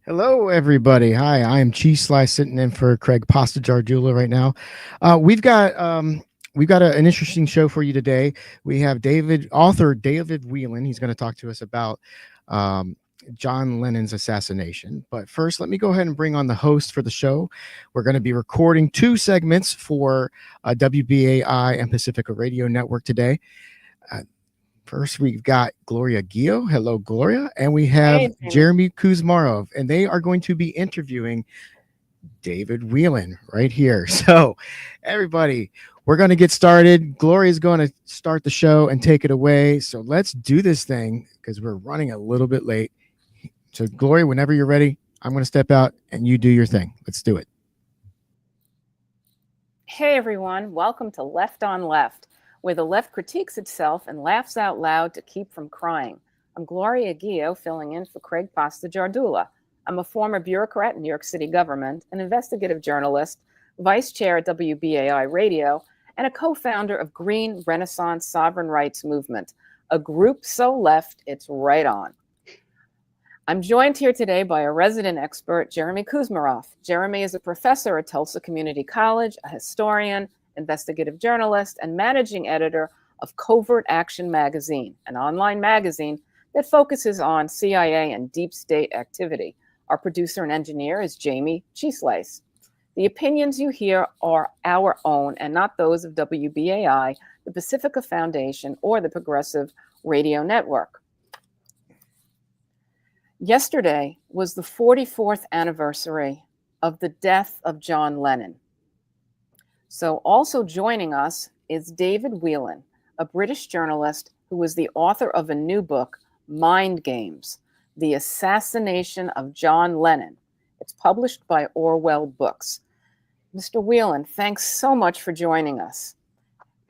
Hello, everybody. Hi, I am CheeseSlice sitting in for Craig Pasta Jardula right now. We've got an interesting show for you today. We have author David Whelan. He's going to talk to us about um, John Lennon's assassination. But first, let me go ahead and bring on the host for the show. We're going to be recording two segments for WBAI and Pacifica Radio Network today. Uh, First, we've got Gloria Guillo. Hello, Gloria. And we have Hey, Jayme. Jayme Kuzmarov, and they are going to be interviewing David Whelan right here. So, everybody, we're going to get started. Gloria is going to start the show and take it away. So, let's do this thing because we're running a little bit late. So, Gloria, whenever you're ready, I'm going to step out and you do your thing. Let's do it. Hey, everyone. Welcome to Left on Left, where the left critiques itself and laughs out loud to keep from crying. I'm Gloria Guillo, filling in for Craig Pasta Jardula. I'm a former bureaucrat in New York City government, an investigative journalist, vice chair at WBAI Radio, and a co-founder of Green Renaissance Sovereign Rights Movement, a group so left it's right on. I'm joined here today by a resident expert, Jayme Kuzmarov. Jayme is a professor at Tulsa Community College, a historian, investigative journalist, and managing editor of Covert Action Magazine, an online magazine that focuses on CIA and deep state activity. Our producer and engineer is Jayme CheeseSlice. The opinions you hear are our own and not those of WBAI, the Pacifica Foundation, or the Progressive Radio Network. Yesterday was the 44th anniversary of the death of John Lennon. So also joining us is David Whelan, a British journalist who was the author of a new book, Mind Games: The Assassination of John Lennon. It's published by Orwell Books. Mr. Whelan, thanks so much for joining us.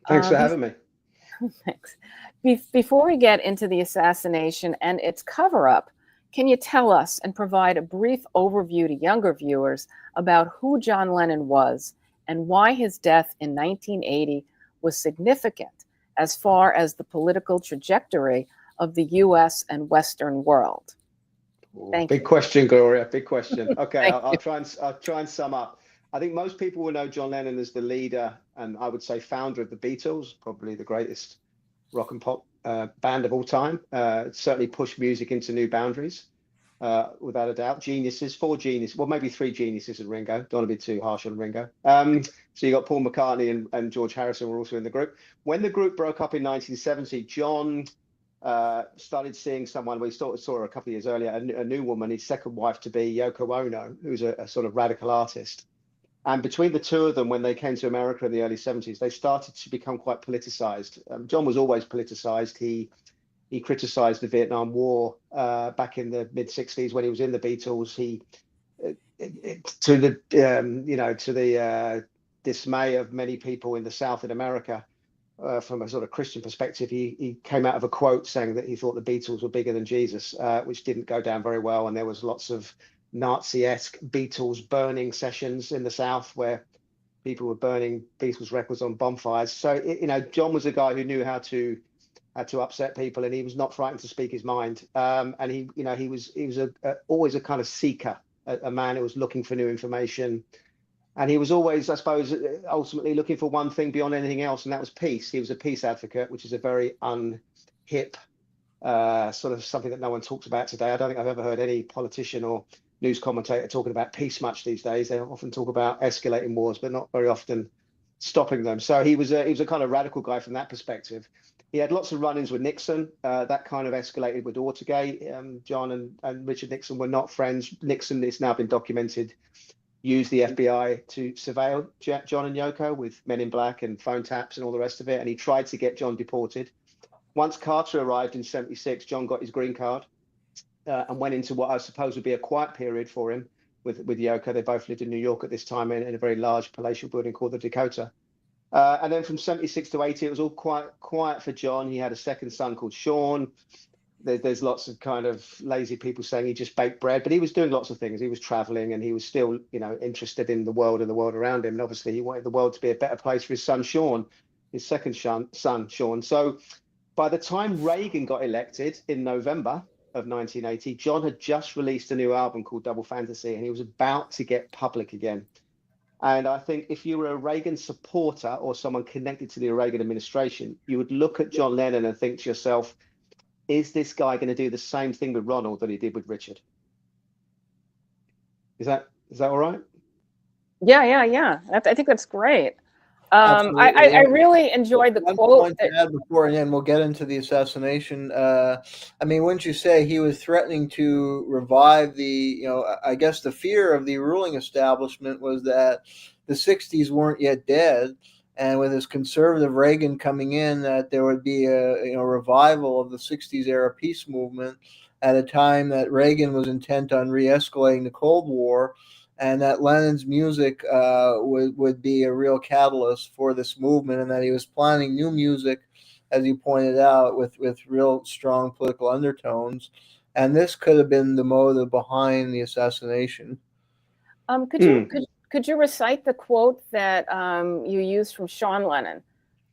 Thanks for having me. Thanks. Before we get into the assassination and its cover-up, can you tell us and provide a brief overview to younger viewers about who John Lennon was and why his death in 1980 was significant as far as the political trajectory of the US and Western world? Big question, Gloria. Big question. Okay, Thank I'll try and sum up. I think most people will know John Lennon as the leader and I would say founder of the Beatles, probably the greatest rock and pop band of all time. Certainly pushed music into new boundaries, without a doubt. Geniuses, four geniuses, well, maybe three geniuses in Ringo. Don't want to be too harsh on Ringo. So you got Paul McCartney and George Harrison were also in the group. When the group broke up in 1970, John started seeing someone. We saw her a couple of years earlier, a new woman, his second wife to be, Yoko Ono, who's a sort of radical artist. And between the two of them, when they came to America in the early 70s, they started to become quite politicized. John was always politicized. He criticized the Vietnam War back in the mid 60s when he was in the Beatles. He, to the dismay of many people in the South in America, from a sort of Christian perspective, he came out of a quote saying that he thought the Beatles were bigger than Jesus, which didn't go down very well. And there was lots of Nazi-esque Beatles burning sessions in the South where people were burning Beatles records on bonfires. So, John was a guy who knew how to upset people, and he was not frightened to speak his mind. And he was always a kind of seeker, a man who was looking for new information. And he was always, I suppose, ultimately looking for one thing beyond anything else, and that was peace. He was a peace advocate, which is a very unhip sort of something that no one talks about today. I don't think I've ever heard any politician or news commentator talking about peace much these days. They often talk about escalating wars, but not very often stopping them. So he was a kind of radical guy from that perspective. He had lots of run-ins with Nixon. That kind of escalated with Watergate. John and Richard Nixon were not friends. Nixon, it's now been documented, used the FBI to surveil John and Yoko with Men in Black and phone taps and all the rest of it. And he tried to get John deported. Once Carter arrived in 76, John got his green card and went into what I suppose would be a quiet period for him with Yoko. They both lived in New York at this time in a very large palatial building called the Dakota. And then from 76 to 80, it was all quite quiet for John. He had a second son called Sean. There's lots of kind of lazy people saying he just baked bread, but he was doing lots of things. He was traveling and he was still, interested in the world and the world around him. And obviously he wanted the world to be a better place for his son, Sean, his second son, Sean. So by the time Reagan got elected in November, of 1980. John had just released a new album called Double Fantasy, and he was about to get public again. And I think if you were a Reagan supporter or someone connected to the Reagan administration, you would look at John Lennon and think to yourself, is this guy going to do the same thing with Ronald that he did with Richard? Is that all right? Yeah. I think that's great. Absolutely. I really enjoyed the One quote point to add before, and then we'll get into the assassination. I mean, wouldn't you say he was threatening to revive the, I guess the fear of the ruling establishment was that the 60s weren't yet dead. And with his conservative Reagan coming in, that there would be a revival of the 60s era peace movement at a time that Reagan was intent on re-escalating the Cold War, and that Lennon's music would be a real catalyst for this movement, and that he was planning new music, as you pointed out, with real strong political undertones. And this could have been the motive behind the assassination. Could you recite the quote that you used from Sean Lennon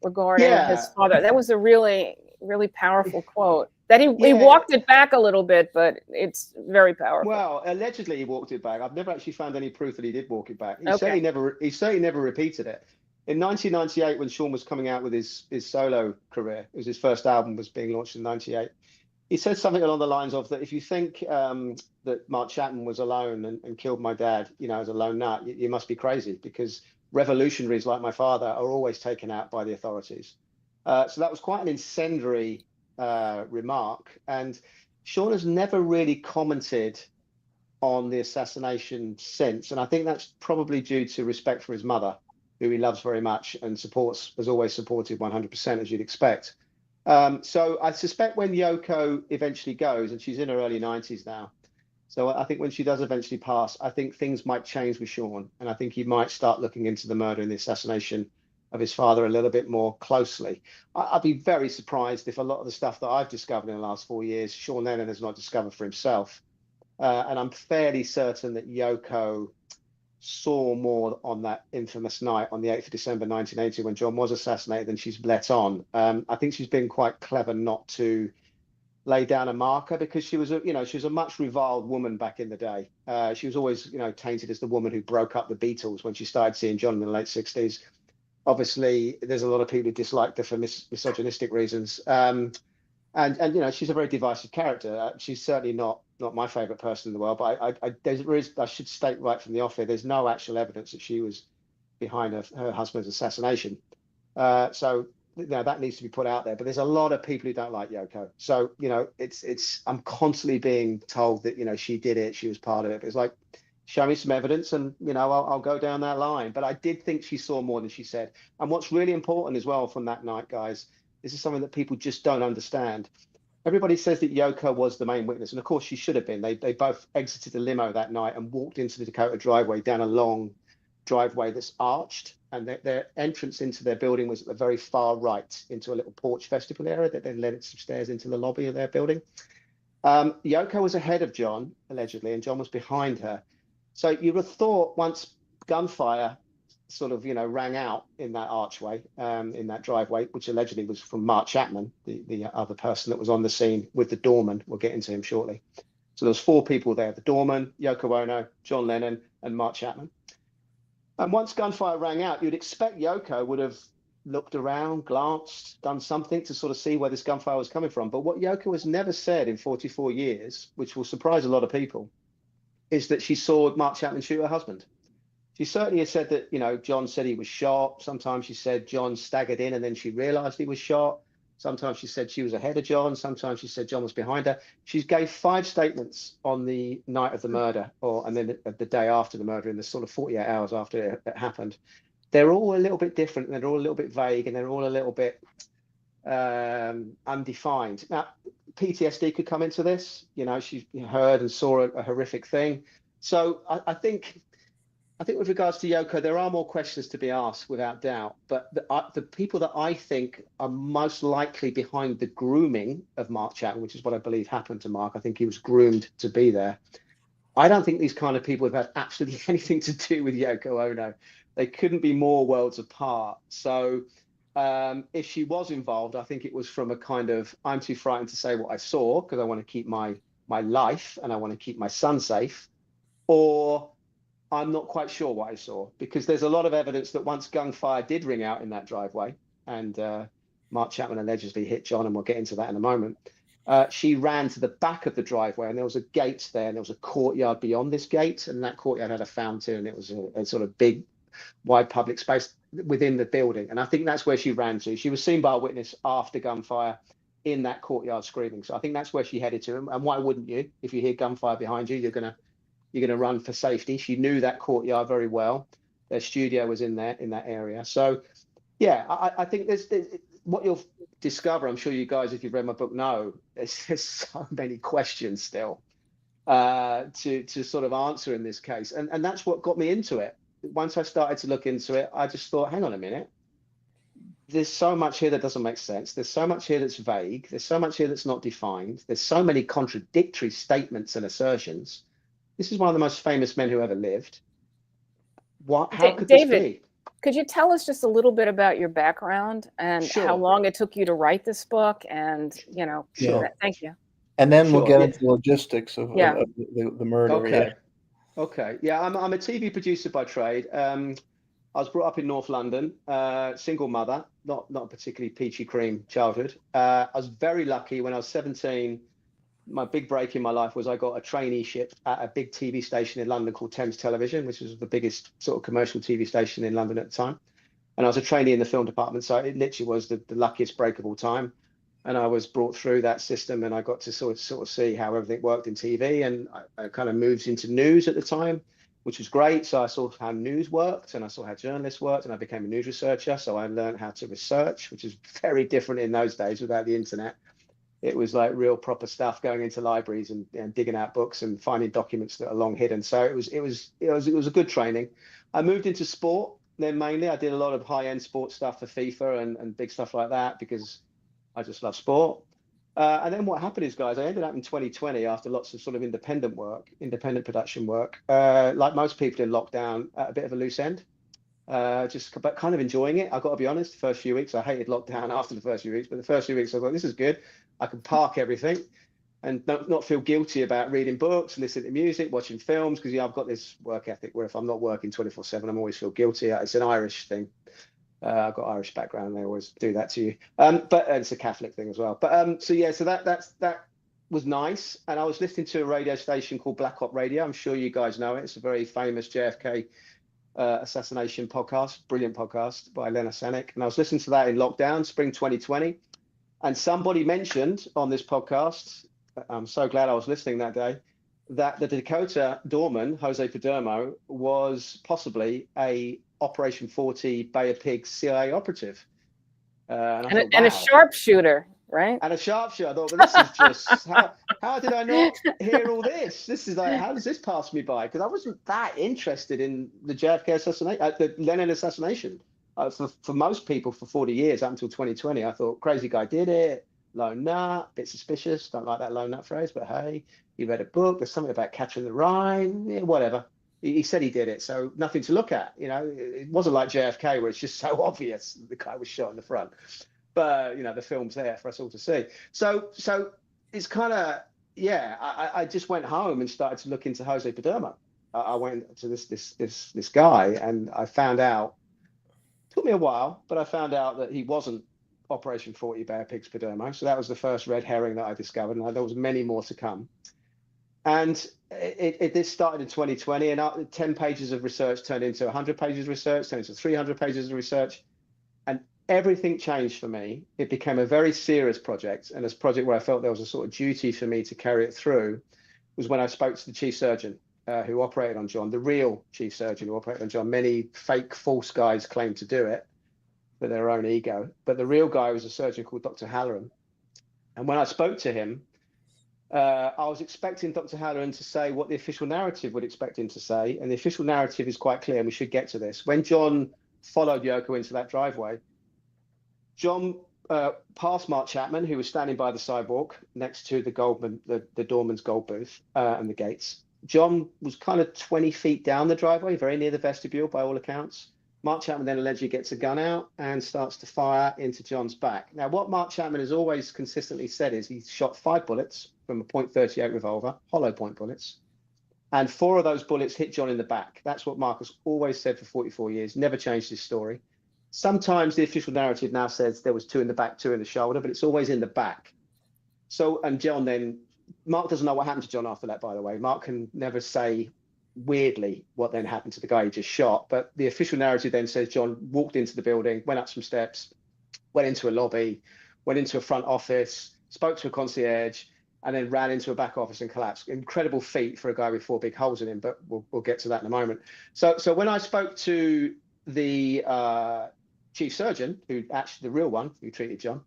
regarding his father? That was a really, really powerful quote. That he walked it back a little bit, but it's very powerful. Well, allegedly he walked it back. I've never actually found any proof that he did walk it back. He certainly never repeated it. In 1998, when Sean was coming out with his solo career, it was his first album was being launched in 98. He said something along the lines of that if you think that Mark Chapman was alone and killed my dad, as a lone nut, you must be crazy, because revolutionaries like my father are always taken out by the authorities. So that was quite an incendiary remark. And Sean has never really commented on the assassination since. And I think that's probably due to respect for his mother, who he loves very much and has always supported 100%, as you'd expect. So I suspect when Yoko eventually goes, and she's in her early 90s now, so I think when she does eventually pass, I think things might change with Sean, and I think he might start looking into the murder and the assassination of his father a little bit more closely. I'd be very surprised if a lot of the stuff that I've discovered in the last 4 years, Sean Lennon has not discovered for himself. And I'm fairly certain that Yoko saw more on that infamous night on the 8th of December 1980 when John was assassinated than she's let on. I think she's been quite clever not to lay down a marker, because she was a much reviled woman back in the day. She was always tainted as the woman who broke up the Beatles when she started seeing John in the late 60s. Obviously, there's a lot of people who disliked her for misogynistic reasons. And she's a very divisive character. She's certainly not my favorite person in the world, but I should state right from the off here, there's no actual evidence that she was behind her husband's assassination. So that needs to be put out there. But there's a lot of people who don't like Yoko. So I'm constantly being told that she did it, she was part of it. But it's like, show me some evidence, and I'll go down that line. But I did think she saw more than she said. And what's really important as well from that night, guys, this is something that people just don't understand. Everybody says that Yoko was the main witness, and of course she should have been. They both exited the limo that night and walked into the Dakota driveway down a long driveway that's arched, and their entrance into their building was at the very far right, into a little porch vestibule area that then led it some stairs into the lobby of their building. Yoko was ahead of John, allegedly, and John was behind her. So you would have thought once gunfire sort of, rang out in that archway, in that driveway, which allegedly was from Mark Chapman, the other person that was on the scene with the doorman. We'll get into him shortly. So there was 4 people there: the doorman, Yoko Ono, John Lennon, and Mark Chapman. And once gunfire rang out, you'd expect Yoko would have looked around, glanced, done something to sort of see where this gunfire was coming from. But what Yoko has never said in 44 years, which will surprise a lot of people, is that she saw Mark Chapman shoot her husband. She certainly has said that, John said he was shot. Sometimes she said John staggered in and then she realized he was shot. Sometimes she said she was ahead of John. Sometimes she said John was behind her. She gave 5 statements on the night of the murder, and then the day after the murder, in the sort of 48 hours after it happened. They're all a little bit different, and they're all a little bit vague, and they're all a little bit undefined. Now, PTSD could come into this. She heard and saw a horrific thing. So I think with regards to Yoko, there are more questions to be asked, without doubt. But the people that I think are most likely behind the grooming of Mark Chapman, which is what I believe happened to Mark, I think he was groomed to be there. I don't think these kind of people have had absolutely anything to do with Yoko Ono. They couldn't be more worlds apart. So if she was involved, I think it was from a kind of, I'm too frightened to say what I saw because I want to keep my my life and I want to keep my son safe, or I'm not quite sure what I saw, because there's a lot of evidence that once gunfire did ring out in that driveway, and Mark Chapman allegedly hit John, and we'll get into that in a moment. She ran to the back of the driveway, and there was a gate there, and there was a courtyard beyond this gate, and that courtyard had a fountain, and it was a sort of big, wide public space within the building. And I think that's where she ran to. She was seen by a witness after gunfire in that courtyard screaming. So I think that's where she headed to. And why wouldn't you? If you hear gunfire behind you, you're gonna run for safety. She knew that courtyard very well. Their studio was in that area. So yeah, I think there's what you'll discover. I'm sure you guys, if you've read my book, know there's so many questions still to sort of answer in this case, and that's what got me into it. Once I started to look into it, I just thought, hang on a minute, there's so much here that doesn't make sense. There's so much here that's vague. There's so much here that's not defined. There's so many contradictory statements and assertions. This is one of the most famous men who ever lived. How could David, this be? Could you tell us just a little bit about your background and Sure. how long it took you to write this book? And, Sure. Thank you. And then we'll get Sure, into the logistics of the murder. Okay. Okay. Yeah, I'm a TV producer by trade. I was brought up in North London, single mother, not a particularly peachy cream childhood. I was very lucky when I was 17. My big break in my life was I got a traineeship at a big TV station in London called Thames Television, which was the biggest sort of commercial TV station in London at the time. And I was a trainee in the film department, so it literally was the luckiest break of all time. And I was brought through that system, and I got to sort of see how everything worked in TV. And I kind of moved into news at the time, which was great. So I saw how news worked, and I saw how journalists worked, and I became a news researcher. So I learned how to research, which is very different in those days without the internet. It was like real proper stuff, going into libraries and digging out books and finding documents that are long hidden. So it was a good training. I moved into sport. Then mainly I did a lot of high-end sports stuff for FIFA and big stuff like that, because I just love sport. And then what happened is, guys, I ended up in 2020 after lots of sort of independent production work, like most people in lockdown, at a bit of a loose end, but kind of enjoying it. I've got to be honest, the first few weeks, I hated lockdown after the first few weeks, but the first few weeks I thought, this is good. I can park everything and not feel guilty about reading books, listening to music, watching films, because I've got this work ethic where if I'm not working 24/7, I'm always feel guilty. It's an Irish thing. I've got Irish background. They always do that to you. But it's a Catholic thing as well. But so that was nice. And I was listening to a radio station called Black Op Radio. I'm sure you guys know it. It's a very famous JFK assassination podcast, brilliant podcast by Leonard Sanek. And I was listening to that in lockdown, spring 2020. And somebody mentioned on this podcast, I'm so glad I was listening that day, that the Dakota doorman, Jose Padermo, was possibly a Operation 40 Bay of Pigs CIA operative. And a sharpshooter, right? And a sharpshooter. I thought, well, this is just, how did I not hear all this? This is like, how does this pass me by? Because I wasn't that interested in the JFK assassination, the Lennon assassination. For most people, for 40 years, up until 2020, I thought, crazy guy did it, lone nut, bit suspicious, don't like that lone nut phrase, but hey, he read a book, there's something about catching the rhyme, whatever. He said he did it, so nothing to look at. It wasn't like JFK where it's just so obvious the guy was shot in the front. But the film's there for us all to see. So it's kind of, I just went home and started to look into Jose Padermo. I went to this guy, and I found out. Took me a while, but I found out that he wasn't Operation 40 Bay of Pigs Padermo. So that was the first red herring that I discovered, and there was many more to come. And this started in 2020, and 10 pages of research turned into 100 pages of research, turned into 300 pages of research, and everything changed for me. It became a very serious project, and this project where I felt there was a sort of duty for me to carry it through was when I spoke to the chief surgeon who operated on John, the real chief surgeon who operated on John. Many fake, false guys claim to do it for their own ego, but the real guy was a surgeon called Dr. Halloran. And when I spoke to him, I was expecting Dr. Halloran to say what the official narrative would expect him to say, and the official narrative is quite clear, and we should get to this. When John followed Yoko into that driveway, John passed Mark Chapman, who was standing by the sidewalk next to the doorman's gold booth and the gates. John was kind of 20 feet down the driveway, very near the vestibule by all accounts. Mark Chapman then allegedly gets a gun out and starts to fire into John's back. Now, what Mark Chapman has always consistently said is he shot 5 bullets from a .38 revolver, hollow point bullets. And 4 of those bullets hit John in the back. That's what Marcus always said for 44 years, never changed his story. Sometimes the official narrative now says there was 2 in the back, 2 in the shoulder, but it's always in the back. So, and John then, Mark doesn't know what happened to John after that, by the way. Mark can never say weirdly what then happened to the guy he just shot. But the official narrative then says John walked into the building, went up some steps, went into a lobby, went into a front office, spoke to a concierge, and then ran into a back office and collapsed. Incredible feat for a guy with 4 big holes in him, but we'll get to that in a moment. So when I spoke to the chief surgeon, who actually the real one who treated John,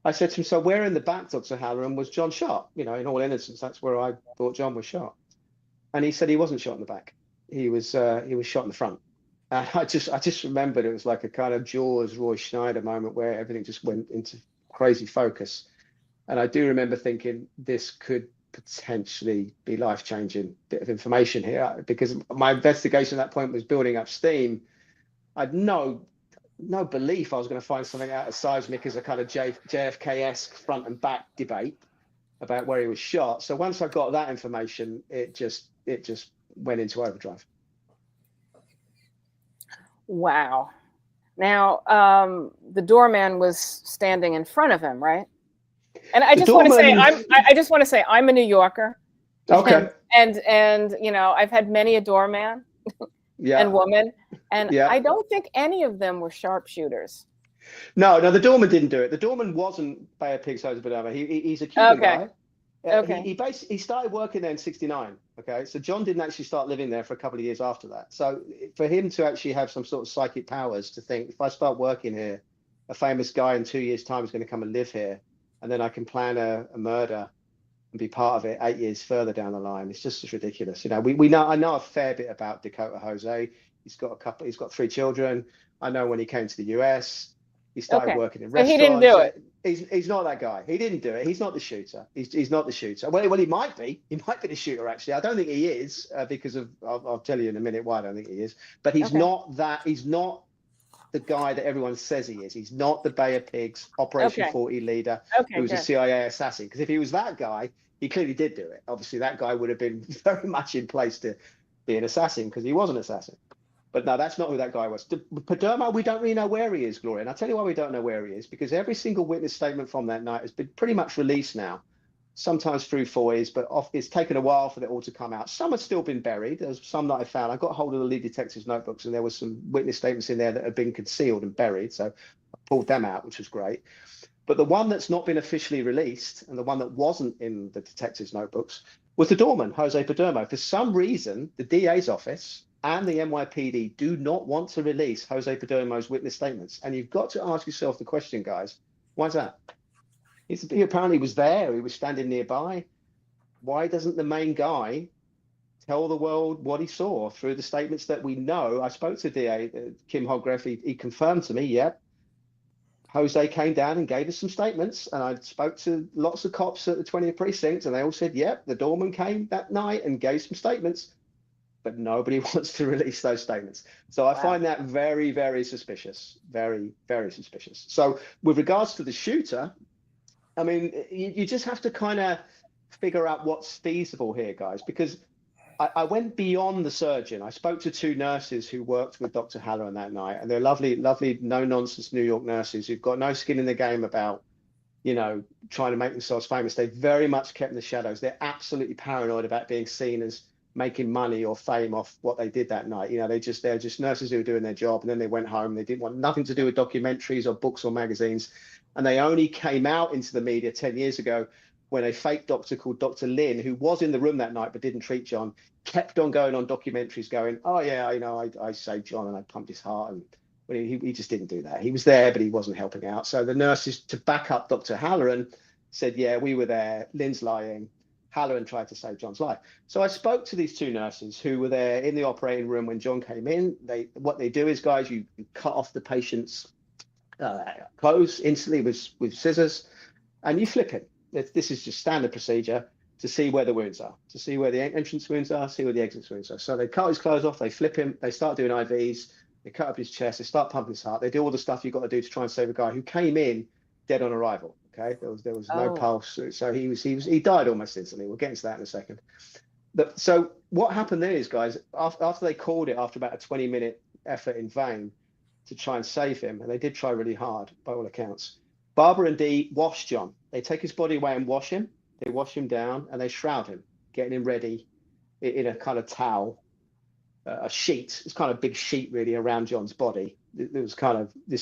I said to him, "So where in the back, Dr. Halloran, was John shot? You know, in all innocence, that's where I thought John was shot." And he said he wasn't shot in the back. He was shot in the front. And I just remembered it was like a kind of Jaws, Roy Schneider moment where everything just went into crazy focus. And I do remember thinking this could potentially be life-changing bit of information here, because my investigation at that point was building up steam. I'd no belief I was going to find something out of seismic as a kind of JFK-esque front and back debate about where he was shot. So once I got that information, it just went into overdrive. Wow. Now, the doorman was standing in front of him, right? And I just want to say I'm a New Yorker. Okay. And you know, I've had many a doorman and woman, and I don't think any of them were sharpshooters. No, the doorman didn't do it. The doorman wasn't Bay of Pigs, Jose Padoma. He's a Cuban guy. Okay. He started working there in '69. Okay, so John didn't actually start living there for a couple of years after that. So for him to actually have some sort of psychic powers to think, if I start working here, a famous guy in 2 years' time is going to come and live here, and then I can plan a murder and be part of it 8 years further down the line. It's just ridiculous. You know, I know a fair bit about Dakota Jose. He's got 3 children. I know when he came to the US, he started working in restaurants. He didn't do it. He's not that guy. He didn't do it. He's not the shooter. He's not the shooter. Well, he might be. He might be the shooter, actually. I don't think he is, because of, I'll tell you in a minute why I don't think he is. But he's not that. He's not the guy that everyone says he is. He's not the Bay of Pigs Operation 40 leader who was a CIA assassin. Because if he was that guy, he clearly did do it. Obviously, that guy would have been very much in place to be an assassin, because he was an assassin. But no, that's not who that guy was. Padoma, we don't really know where he is, Gloria. And I'll tell you why we don't know where he is, because every single witness statement from that night has been pretty much released now, sometimes through FOIs, but it's taken a while for it all to come out. Some have still been buried. There's some that I found. I got hold of the lead detective's notebooks, and there was some witness statements in there that had been concealed and buried. So I pulled them out, which was great. But the one that's not been officially released, and the one that wasn't in the detective's notebooks, was the doorman, Jose Perdomo. For some reason, the DA's office and the NYPD do not want to release Jose Perdomo's witness statements. And you've got to ask yourself the question, guys, why is that? He apparently was there. He was standing nearby. Why doesn't the main guy tell the world what he saw through the statements that we know? I spoke to DA Kim Hogreff. He confirmed to me, yep, Jose came down and gave us some statements. And I spoke to lots of cops at the 20th precinct, and they all said, yep, the doorman came that night and gave some statements. But nobody wants to release those statements. So I find that very, very suspicious. Very, very suspicious. So with regards to the shooter, I mean, you just have to kind of figure out what's feasible here, guys, because I went beyond the surgeon. I spoke to 2 nurses who worked with Dr. Halloran that night, and they're lovely, lovely, no-nonsense New York nurses who've got no skin in the game about, you know, trying to make themselves famous. They very much kept in the shadows. They're absolutely paranoid about being seen as making money or fame off what they did that night. You know, they're just nurses who were doing their job, and then they went home. They didn't want nothing to do with documentaries or books or magazines. And they only came out into the media 10 years ago when a fake doctor called Dr. Lin, who was in the room that night but didn't treat John, kept on going on documentaries going, oh yeah, you know, I saved John and I pumped his heart. And but he just didn't do that. He was there, but he wasn't helping out. So the nurses, to back up Dr. Halloran, said, yeah, we were there. Lin's lying. Halloran tried to save John's life. So I spoke to these 2 nurses who were there in the operating room when John came in. What they do is, guys, you cut off the patient's clothes instantly with scissors, and you flip it. This is just standard procedure to see where the wounds are, to see where the entrance wounds are, see where the exit wounds are. So they cut his clothes off, they flip him, they start doing IVs, they cut up his chest, they start pumping his heart, they do all the stuff you've got to do to try and save a guy who came in dead on arrival. Okay, there was no Oh. pulse, so he died almost instantly. We'll get into that in a second. So what happened there is, guys, after they called it, after about a 20-minute effort in vain to try and save him, and they did try really hard by all accounts, Barbara and Dee wash John. They take his body away and wash him. They wash him down and they shroud him, getting him ready in a kind of towel, a sheet. It's kind of a big sheet really around John's body. This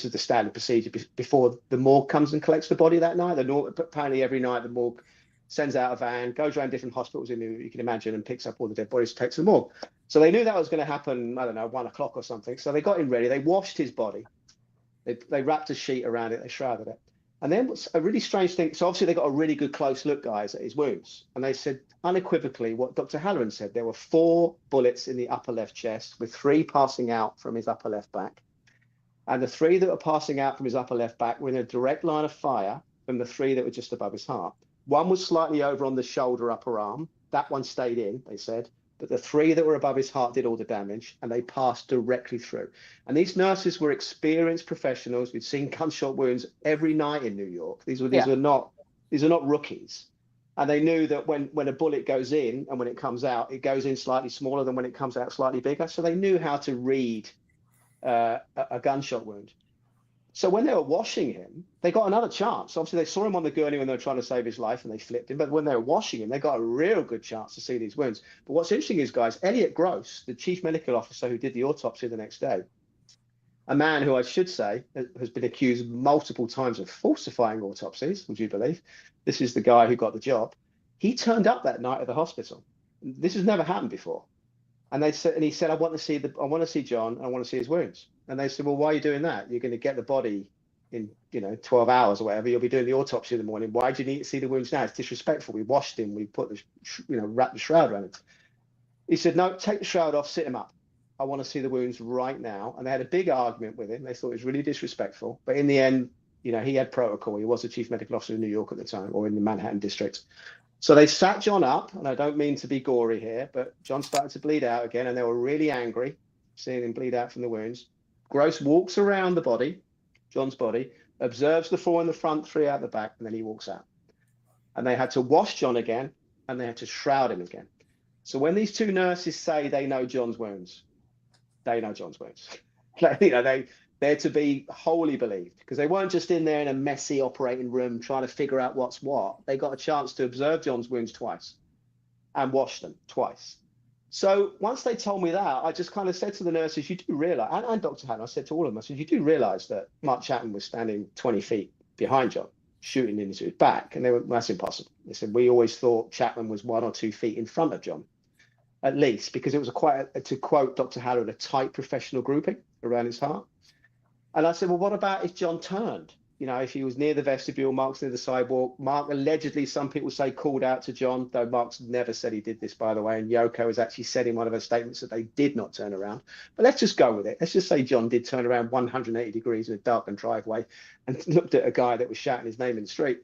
is the standard procedure before the morgue comes and collects the body that night. Apparently every night the morgue sends out a van, goes around different hospitals in you can imagine, and picks up all the dead bodies, takes to the morgue. So they knew that was going to happen, I don't know, 1 o'clock or something. So they got him ready. They washed his body. They wrapped a sheet around it. They shrouded it. And then what's a really strange thing, so obviously they got a really good close look, guys, at his wounds. And they said unequivocally what Dr. Halloran said. There were 4 bullets in the upper left chest, with 3 passing out from his upper left back. And the 3 that were passing out from his upper left back were in a direct line of fire from the 3 that were just above his heart. 1 was slightly over on the shoulder, upper arm. That one stayed in, they said. But the 3 that were above his heart did all the damage, and they passed directly through. And these nurses were experienced professionals. We'd seen gunshot wounds every night in New York. These were not rookies. And they knew that when a bullet goes in and when it comes out, it goes in slightly smaller than when it comes out slightly bigger. So they knew how to read a gunshot wound. So when they were washing him, they got another chance. Obviously, they saw him on the gurney when they were trying to save his life and they flipped him. But when they were washing him, they got a real good chance to see these wounds. But what's interesting is, guys, Elliot Gross, the chief medical officer who did the autopsy the next day, a man who I should say has been accused multiple times of falsifying autopsies, would you believe? This is the guy who got the job. He turned up that night at the hospital. This has never happened before. And he said, I want to see John. I want to see his wounds. And they said, well, why are you doing that? You're going to get the body in 12 hours or whatever. You'll be doing the autopsy in the morning. Why do you need to see the wounds now? It's disrespectful. We washed him. We put wrapped the shroud around him. He said, no, take the shroud off, sit him up. I want to see the wounds right now. And they had a big argument with him. They thought it was really disrespectful. But in the end, he had protocol. He was the chief medical officer in New York at the time, or in the Manhattan district. So they sat John up, and I don't mean to be gory here, but John started to bleed out again, and they were really angry seeing him bleed out from the wounds. Gross walks around the body, John's body, observes the 4 in the front, 3 out the back, and then he walks out. And they had to wash John again, and they had to shroud him again. So when these 2 nurses say they know John's wounds, they know John's wounds. They're to be wholly believed, because they weren't just in there in a messy operating room trying to figure out what's what. They got a chance to observe John's wounds twice and wash them twice. So once they told me that, I just kind of said to the nurses, you do realize, and Dr. Hanna, I said to all of them, I said, you do realize that Mark Chapman was standing 20 feet behind John, shooting into his back. And they were, that's impossible. They said, we always thought Chapman was 1 or 2 feet in front of John, at least, because it was to quote Dr. Hallard, a tight professional grouping around his heart. And I said, well, what about if John turned? If he was near the vestibule, Mark's near the sidewalk. Mark allegedly, some people say, called out to John, though Mark's never said he did this, by the way. And Yoko has actually said in one of her statements that they did not turn around. But let's just go with it. Let's just say John did turn around 180 degrees in a darkened driveway and looked at a guy that was shouting his name in the street.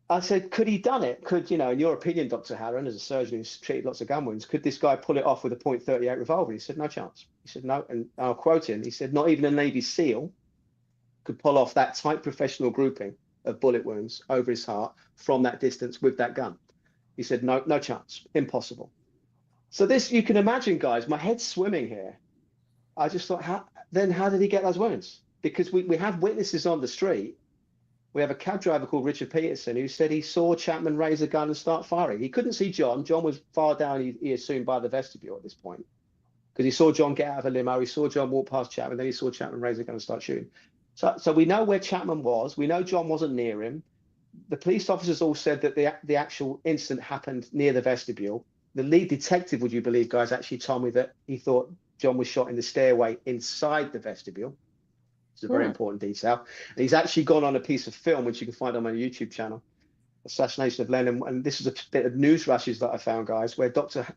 I said, could he done it? Could, in your opinion, Dr. Halloran, as a surgeon who's treated lots of gun wounds, could this guy pull it off with a .38 revolver? He said, no chance. He said, no. And I'll quote him. He said, not even a Navy SEAL could pull off that tight professional grouping of bullet wounds over his heart from that distance with that gun. He said, no chance. Impossible. So this, you can imagine, guys, my head's swimming here. I just thought, how did he get those wounds? Because we have witnesses on the street. We have a cab driver called Richard Peterson who said he saw Chapman raise a gun and start firing. He couldn't see John. John was far down, he assumed, by the vestibule at this point, because he saw John get out of a limo. He saw John walk past Chapman. Then he saw Chapman raise a gun and start shooting. So we know where Chapman was. We know John wasn't near him. The police officers all said that the actual incident happened near the vestibule. The lead detective, would you believe, guys, actually told me that he thought John was shot in the stairway inside the vestibule. It's a very important detail. And he's actually gone on a piece of film, which you can find on my YouTube channel, Assassination of Lennon. And this is a bit of news rushes that I found, guys, where Detective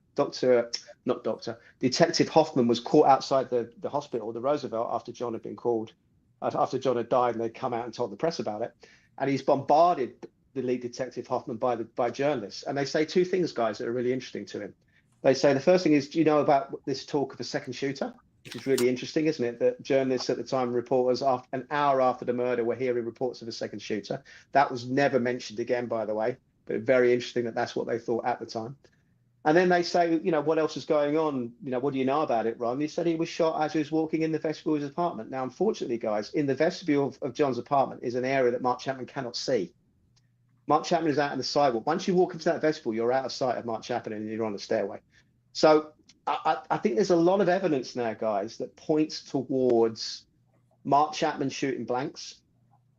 Hoffman was caught outside the hospital, the Roosevelt, after John had been called, after John had died, and they'd come out and told the press about it. And he's bombarded, the lead detective Hoffman, by journalists. And they say 2 things, guys, that are really interesting to him. They say the first thing is, do you know about this talk of a second shooter? which is really interesting, isn't it? That journalists at the time, reporters, after an hour after the murder, were hearing reports of a second shooter. That was never mentioned again, by the way, but very interesting that that's what they thought at the time. And then they say, what else is going on? What do you know about it, Ron? He said he was shot as he was walking in the vestibule of his apartment. Now, unfortunately, guys, in the vestibule of John's apartment is an area that Mark Chapman cannot see. Mark Chapman is out on the sidewalk. Once you walk into that vestibule, you're out of sight of Mark Chapman and you're on the stairway. So I think there's a lot of evidence now, guys, that points towards Mark Chapman shooting blanks,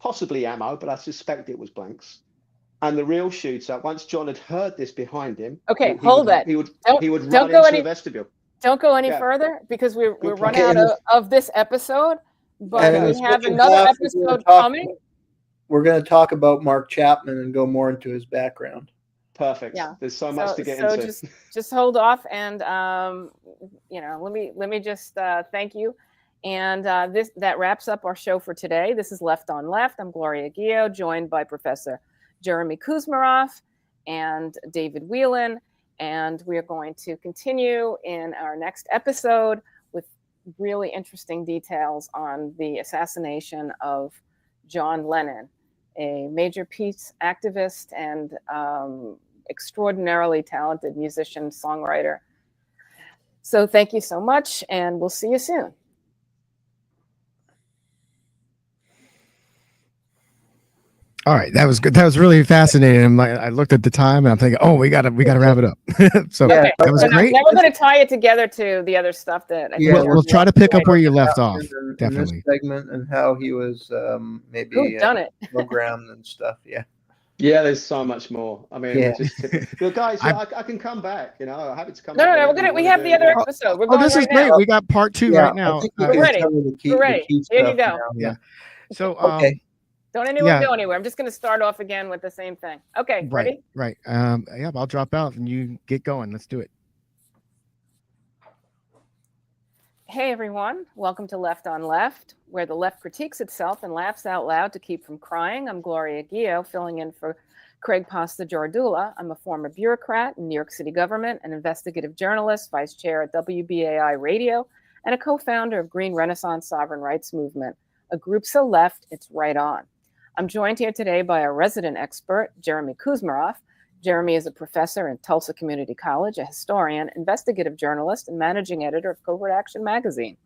possibly ammo, but I suspect it was blanks. And the real shooter, once John had heard this behind him, okay, hold that. He would run into the vestibule. Don't go any further, because we're running out of this episode, but we have another episode coming. We're going to talk about Mark Chapman and go more into his background. Perfect. Yeah. There's so much to get into. So just hold off, and let me just thank you. And that wraps up our show for today. This is Left on Left. I'm Gloria Guillo, joined by Professor Jayme Kuzmarov and David Whelan, and we are going to continue in our next episode with really interesting details on the assassination of John Lennon, a major peace activist and extraordinarily talented musician, songwriter. So thank you so much, and we'll see you soon. All right, that was good. That was really fascinating. I looked at the time and I'm thinking, oh, we gotta wrap it up. So that was great. Now we're going to tie it together to the other stuff that we'll try to pick up where you left off. Definitely. In this segment, and how he was maybe programmed and stuff. Yeah, there's so much more. I mean, guys, I can come back. I'm happy to come back. No, we have the other episode. We're going this is great. We got part 2 right now. We're ready. We're ready. Here you go. Yeah. So, okay. Don't anyone go anywhere. I'm just going to start off again with the same thing. Okay, ready? Right. I'll drop out and you get going. Let's do it. Hey, everyone. Welcome to Left on Left, where the left critiques itself and laughs out loud to keep from crying. I'm Gloria Guillo, filling in for Craig Pasta-Jardula. I'm a former bureaucrat in New York City government, an investigative journalist, vice chair at WBAI Radio, and a co-founder of Green Renaissance Sovereign Rights Movement, a group so left, it's right on. I'm joined here today by a resident expert, Jayme Kuzmarov. Jayme is a professor in Tulsa Community College, a historian, investigative journalist, and managing editor of Covert Action Magazine,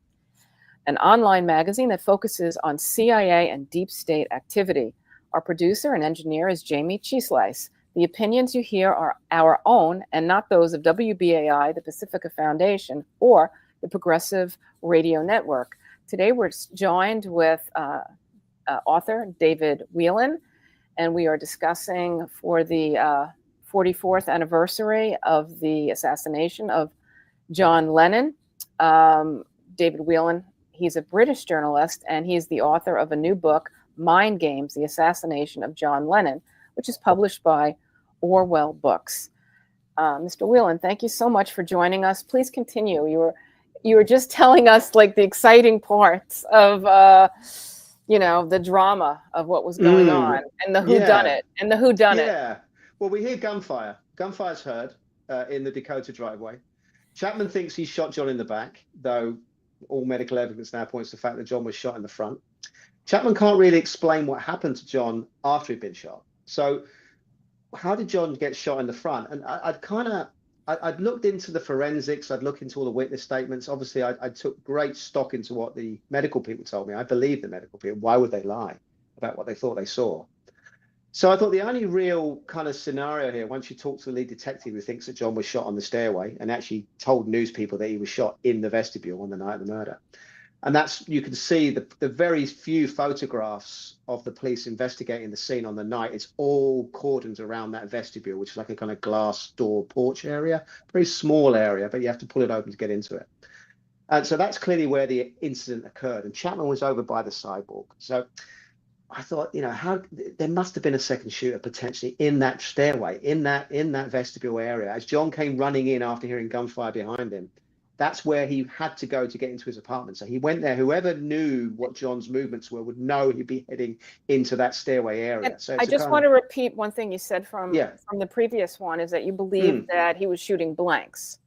an online magazine that focuses on CIA and deep state activity. Our producer and engineer is Jayme CheeseSlice. The opinions you hear are our own and not those of WBAI, the Pacifica Foundation, or the Progressive Radio Network. Today we're joined with author David Whelan, and we are discussing for the 44th anniversary of the assassination of John Lennon. David Whelan, he's a British journalist, and he's the author of a new book, Mind Games: The Assassination of John Lennon, which is published by Orwell Books. Mr. Whelan, thank you so much for joining us. Please continue. You were just telling us like the exciting parts of the drama of what was going on, and the whodunit. Yeah. Well, we hear gunfire. Gunfire's heard in the Dakota driveway. Chapman thinks he shot John in the back, though all medical evidence now points to the fact that John was shot in the front. Chapman can't really explain what happened to John after he'd been shot. So how did John get shot in the front? And I'd looked into the forensics. I'd looked into all the witness statements. Obviously, I took great stock into what the medical people told me. I believe the medical people. Why would they lie about what they thought they saw? So I thought the only real kind of scenario here, once you talk to the lead detective who thinks that John was shot on the stairway and actually told news people that he was shot in the vestibule on the night of the murder. And that's, you can see the very few photographs of the police investigating the scene on the night. It's all cordoned around that vestibule, which is like a kind of glass door porch area, very small area, but you have to pull it open to get into it. And so that's clearly where the incident occurred. And Chapman was over by the sidewalk. So I thought, there must have been a second shooter potentially in that stairway, in that vestibule area. As John came running in after hearing gunfire behind him, that's where he had to go to get into his apartment. So he went there. Whoever knew what John's movements were would know he'd be heading into that stairway area. And so I just want to repeat one thing you said from the previous one, is that you believe that he was shooting blanks.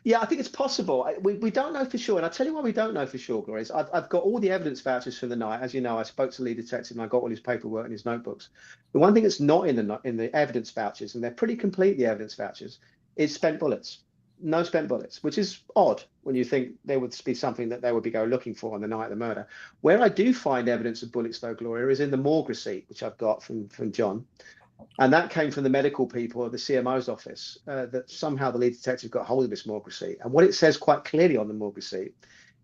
Yeah, I think it's possible. We don't know for sure. And I'll tell you why we don't know for sure, Gloria. I've got all the evidence vouchers from the night. As you know, I spoke to the lead detective and I got all his paperwork and his notebooks. The one thing that's not in the evidence vouchers, and they're pretty complete, the evidence vouchers, is spent bullets. No spent bullets, which is odd when you think there would be something that they would be go looking for on the night of the murder. Where I do find evidence of bullets, though, Gloria, is in the morgue receipt, which I've got from John. And that came from the medical people at the CMO's office, that somehow the lead detective got hold of this morgue receipt. And what it says quite clearly on the morgue receipt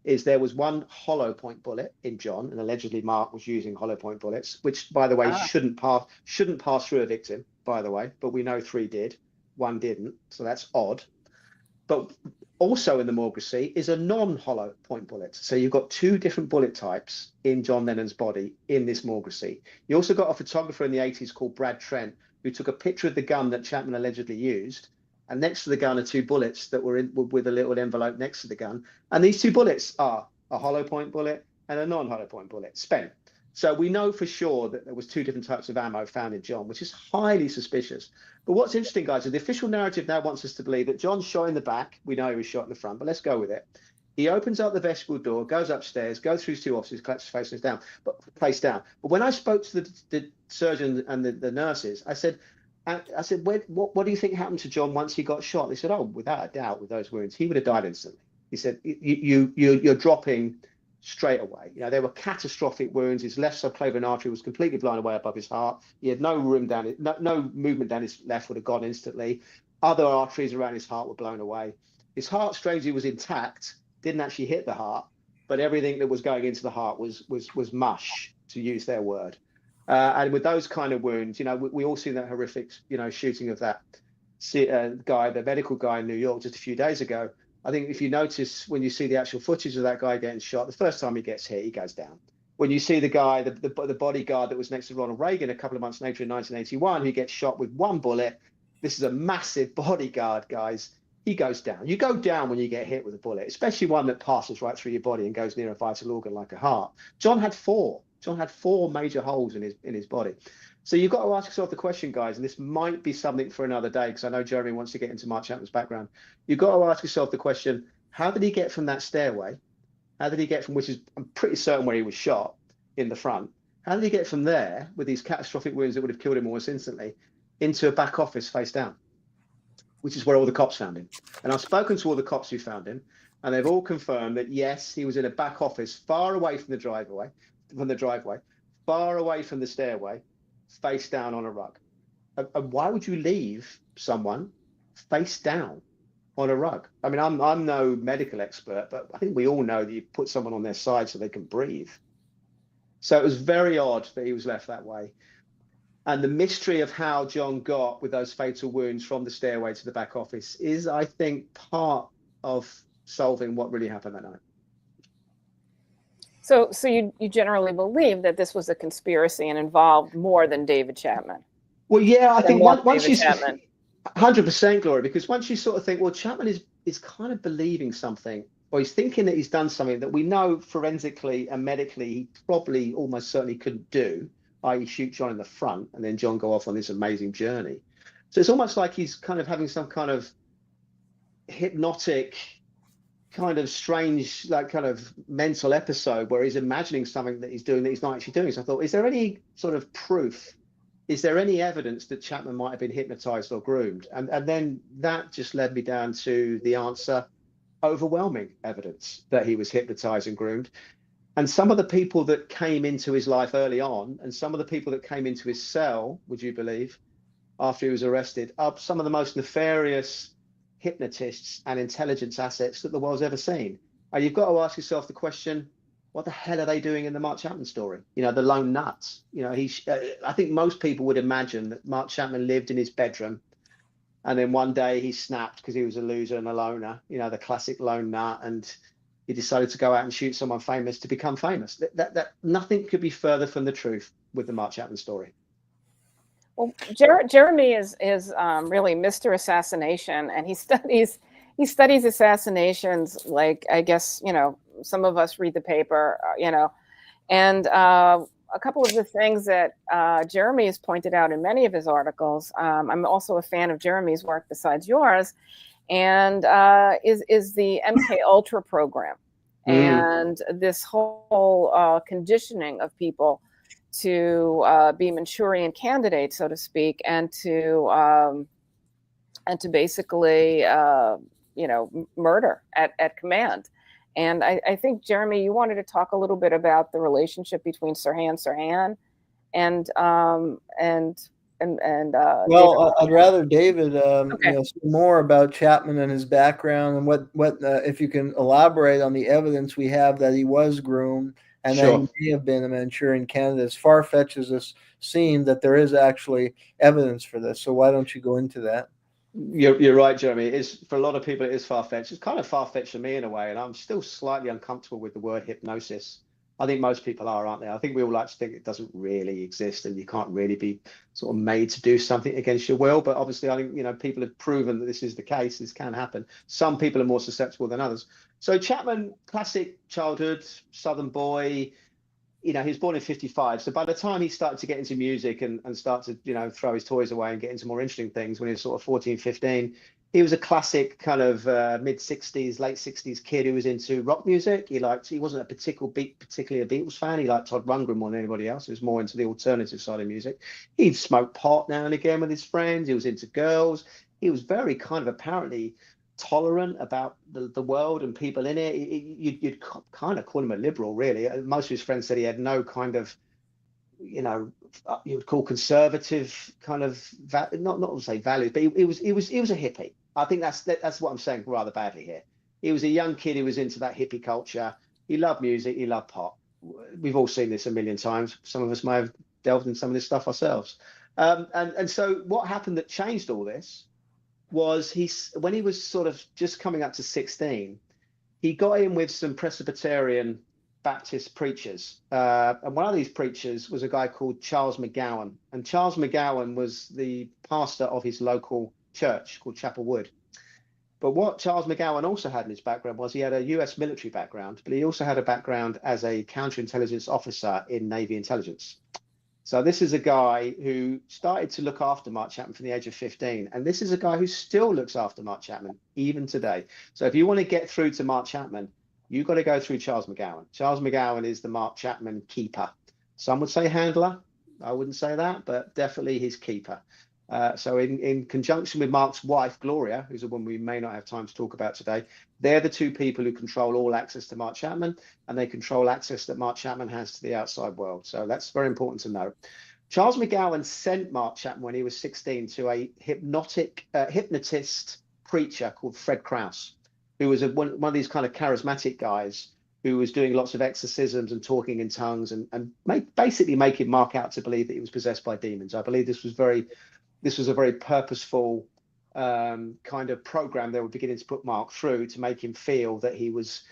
is there was one hollow point bullet in John, and allegedly Mark was using hollow point bullets, which, by the way, shouldn't pass through a victim, by the way, but we know 3 did, 1 didn't, so that's odd. But also in the morgue receipt is a non-hollow point bullet. So you've got 2 different bullet types in John Lennon's body in this morgue receipt. You also got a photographer in the 80s called Brad Trent, who took a picture of the gun that Chapman allegedly used. And next to the gun are 2 bullets that were in with a little envelope next to the gun. And these 2 bullets are a hollow point bullet and a non-hollow point bullet, spent. So we know for sure that there was 2 different types of ammo found in John, which is highly suspicious. But what's interesting, guys, is the official narrative now wants us to believe that John's shot in the back. We know he was shot in the front, but let's go with it. He opens up the vestibule door, goes upstairs, goes through 2 officers, collapses face down. But when I spoke to the surgeon and the nurses, I said, what do you think happened to John once he got shot? They said, oh, without a doubt, with those wounds, he would have died instantly. He said, you're dropping straight away. You know, there were catastrophic wounds. His left subclavian artery was completely blown away above his heart. He had no room down it, no movement down his left would have gone instantly. Other arteries around his heart were blown away. His heart, strangely, was intact, didn't actually hit the heart, but everything that was going into the heart was mush, to use their word. And with those kind of wounds, you know, we all seen that horrific, you know, shooting of that guy, the medical guy in New York just a few days ago. I think if you notice when you see the actual footage of that guy getting shot, the first time he gets hit, he goes down. When you see the guy, the bodyguard that was next to Ronald Reagan a couple of months later in 1981, who gets shot with 1 bullet, this is a massive bodyguard, guys. He goes down. You go down when you get hit with a bullet, especially one that passes right through your body and goes near a vital organ like a heart. John had 4. John had 4 major holes in his body. So you've got to ask yourself the question, guys, and this might be something for another day, because I know Jeremy wants to get into Mark Chapman's background. You've got to ask yourself the question, how did he get from that stairway? How did he get from, which is, I'm pretty certain where he was shot in the front, how did he get from there with these catastrophic wounds that would have killed him almost instantly into a back office face down, which is where all the cops found him? And I've spoken to all the cops who found him, and they've all confirmed that, yes, he was in a back office far away from the driveway, far away from the stairway, face down on a rug. And why would you leave someone face down on a rug? I mean, I'm no medical expert, but I think we all know that you put someone on their side so they can breathe. So it was very odd that he was left that way. And the mystery of how John got with those fatal wounds from the stairway to the back office is, I think, part of solving what really happened that night. So you generally believe that this was a conspiracy and involved more than David Chapman? Well, yeah, I think once you 100%, Gloria, because once you sort of think, well, Chapman is kind of believing something, or he's thinking that he's done something that we know forensically and medically he probably almost certainly couldn't do, i.e. shoot John in the front and then John go off on this amazing journey. So it's almost like he's kind of having some kind of hypnotic, kind of strange, like kind of mental episode where he's imagining something that he's doing that he's not actually doing. So I thought, is there any sort of proof? Is there any evidence that Chapman might have been hypnotized or groomed? And then that just led me down to the answer, overwhelming evidence that he was hypnotized and groomed. And some of the people that came into his life early on, and some of the people that came into his cell, would you believe, after he was arrested, are some of the most nefarious hypnotists and intelligence assets that the world's ever seen. And you've got to ask yourself the question, what the hell are they doing in the Mark Chapman story? You know, the lone nuts. You know, I think most people would imagine that Mark Chapman lived in his bedroom and then one day he snapped because he was a loser and a loner, you know, the classic lone nut, and he decided to go out and shoot someone famous to become famous. That nothing could be further from the truth with the Mark Chapman story. Well, Jayme is really Mr. Assassination, and he studies assassinations like, I guess, you know, some of us read the paper, you know, and a couple of the things that Jayme has pointed out in many of his articles. I'm also a fan of Jeremy's work besides yours, and is the MK Ultra program, and this whole conditioning of people to be Manchurian candidates, so to speak, and to basically murder at command. And I think, Jayme, you wanted to talk a little bit about the relationship between Sirhan and well, I'd rather David say more about Chapman and his background, and what if you can elaborate on the evidence we have that he was groomed and that he may have been a Manchurian candidate. As far-fetched as this seemed, that there is actually evidence for this. So why don't you go into that? You're right, Jayme. It is, for a lot of people, it is far-fetched. It's kind of far-fetched for me in a way, and I'm still slightly uncomfortable with the word hypnosis. I think most people are, aren't they? I think we all like to think it doesn't really exist and you can't really be sort of made to do something against your will. But obviously, I think, people have proven that this is the case. This can happen. Some people are more susceptible than others. So Chapman, classic childhood, Southern boy, he was born in 55. So by the time he started to get into music and start to, throw his toys away and get into more interesting things when he was sort of 14, 15, he was a classic kind of mid-60s, late 60s kid who was into rock music. He wasn't particularly a Beatles fan. He liked Todd Rundgren more than anybody else. He was more into the alternative side of music. He'd smoke pot now and again with his friends. He was into girls. He was very kind of apparently tolerant about the world and people in it. You'd kind of call him a liberal, really. Most of his friends said he had no kind of, you would call conservative kind of not to say values, but he was a hippie. I think that's what I'm saying rather badly here. He was a young kid who was into that hippie culture. He loved music. He loved pop. We've all seen this a million times. Some of us may have delved in some of this stuff ourselves. And so what happened that changed all this was when he was sort of just coming up to 16, he got in with some Presbyterian Baptist preachers. And one of these preachers was a guy called Charles McGowan. And Charles McGowan was the pastor of his local church called Chapel Wood. But what Charles McGowan also had in his background was he had a US military background, but he also had a background as a counterintelligence officer in Navy intelligence. So this is a guy who started to look after Mark Chapman from the age of 15. And this is a guy who still looks after Mark Chapman even today. So if you want to get through to Mark Chapman, you've got to go through Charles McGowan. Charles McGowan is the Mark Chapman keeper. Some would say handler. I wouldn't say that, but definitely his keeper. So in conjunction with Mark's wife, Gloria, who's a woman we may not have time to talk about today, they're the two people who control all access to Mark Chapman, and they control access that Mark Chapman has to the outside world. So that's very important to know. Charles McGowan sent Mark Chapman when he was 16 to a hypnotist preacher called Fred Krause, who was one of these kind of charismatic guys who was doing lots of exorcisms and talking in tongues and basically making Mark out to believe that he was possessed by demons. I believe this was a very purposeful kind of program they were beginning to put Mark through to make him feel that he was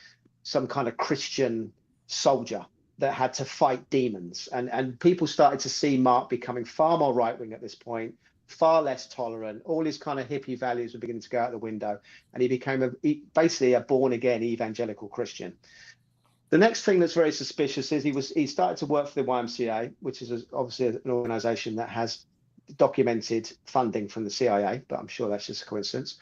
some kind of Christian soldier that had to fight demons. And people started to see Mark becoming far more right-wing at this point, far less tolerant. All his kind of hippie values were beginning to go out the window. And he became basically a born-again evangelical Christian. The next thing that's very suspicious is he started to work for the YMCA, which is obviously an organization that has documented funding from the CIA, but I'm sure that's just a coincidence.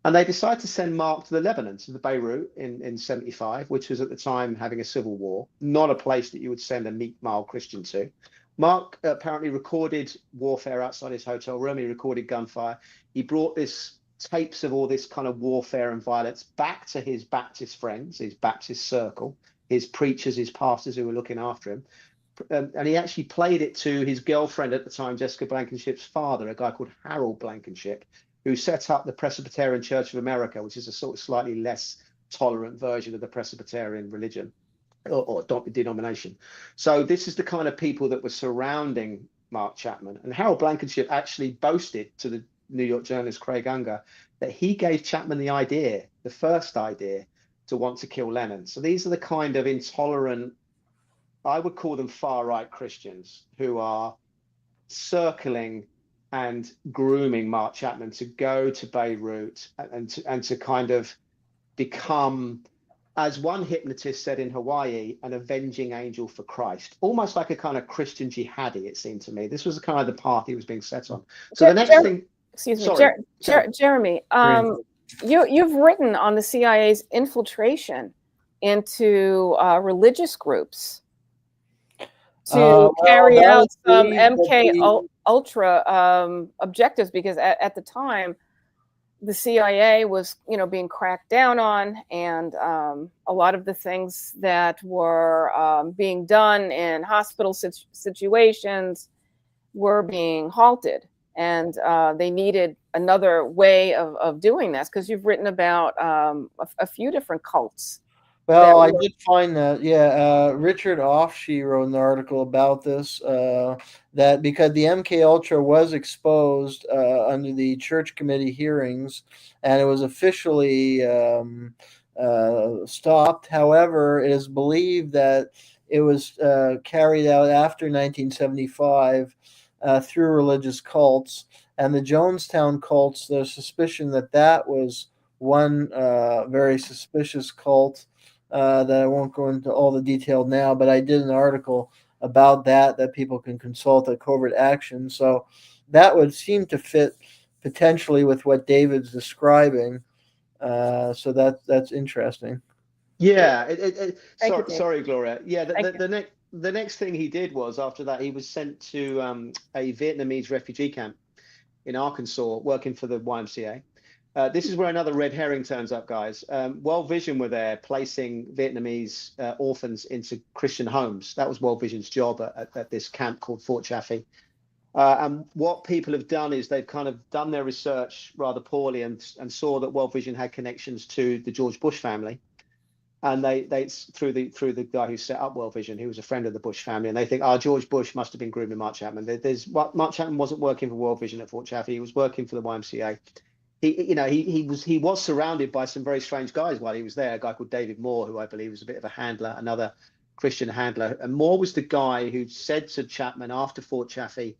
And they decided to send Mark to the Lebanon, to the Beirut in 75, which was at the time having a civil war, not a place that you would send a meek, mild Christian to. Mark apparently recorded warfare outside his hotel room. He recorded gunfire. He brought tapes of all this kind of warfare and violence back to his Baptist friends, his Baptist circle, his preachers, his pastors who were looking after him. And he actually played it to his girlfriend at the time, Jessica Blankenship's father, a guy called Harold Blankenship, who set up the Presbyterian Church of America, which is a sort of slightly less tolerant version of the Presbyterian religion or denomination. So this is the kind of people that were surrounding Mark Chapman. And Harold Blankenship actually boasted to the New York journalist Craig Unger that he gave Chapman the first idea to want to kill Lennon. So these are the kind of intolerant, I would call them far-right Christians who are circling and grooming Mark Chapman to go to Beirut and to kind of become, as one hypnotist said in Hawaii, an avenging angel for Christ, almost like a kind of Christian jihadi, it seemed to me. This was the kind of the path he was being set on. So the next thing... Excuse me, Jayme. You've written on the CIA's infiltration into religious groups to carry that out was some believed that MK the Ultra objectives, because at the time the CIA was, being cracked down on, and a lot of the things that were being done in hospital situations were being halted, and they needed another way of doing this, because you've written about a few different cults. Well, I did find that, yeah. Richard Offshee wrote an article about this, that because the MK Ultra was exposed under the Church Committee hearings, and it was officially stopped. However, it is believed that it was carried out after 1975 through religious cults, and the Jonestown cults. There's suspicion that that was one very suspicious cult. That I won't go into all the detail now, but I did an article about that people can consult at Covert Action. So that would seem to fit potentially with what David's describing. So that's interesting. Yeah. Sorry, Gloria. Yeah. The next thing he did was, after that, he was sent to a Vietnamese refugee camp in Arkansas, working for the YMCA. This is where another red herring turns up, guys. World Vision were there placing Vietnamese orphans into Christian homes. That was World Vision's job at this camp called Fort Chaffee. And what people have done is they've kind of done their research rather poorly, and saw that World Vision had connections to the George Bush family. And they through the guy who set up World Vision, who was a friend of the Bush family, and they think, George Bush must have been grooming Mark Chapman. Mark Chapman wasn't working for World Vision at Fort Chaffee; he was working for the YMCA. He was surrounded by some very strange guys while he was there. A guy called David Moore, who I believe was a bit of a handler, another Christian handler. And Moore was the guy who said to Chapman after Fort Chaffee,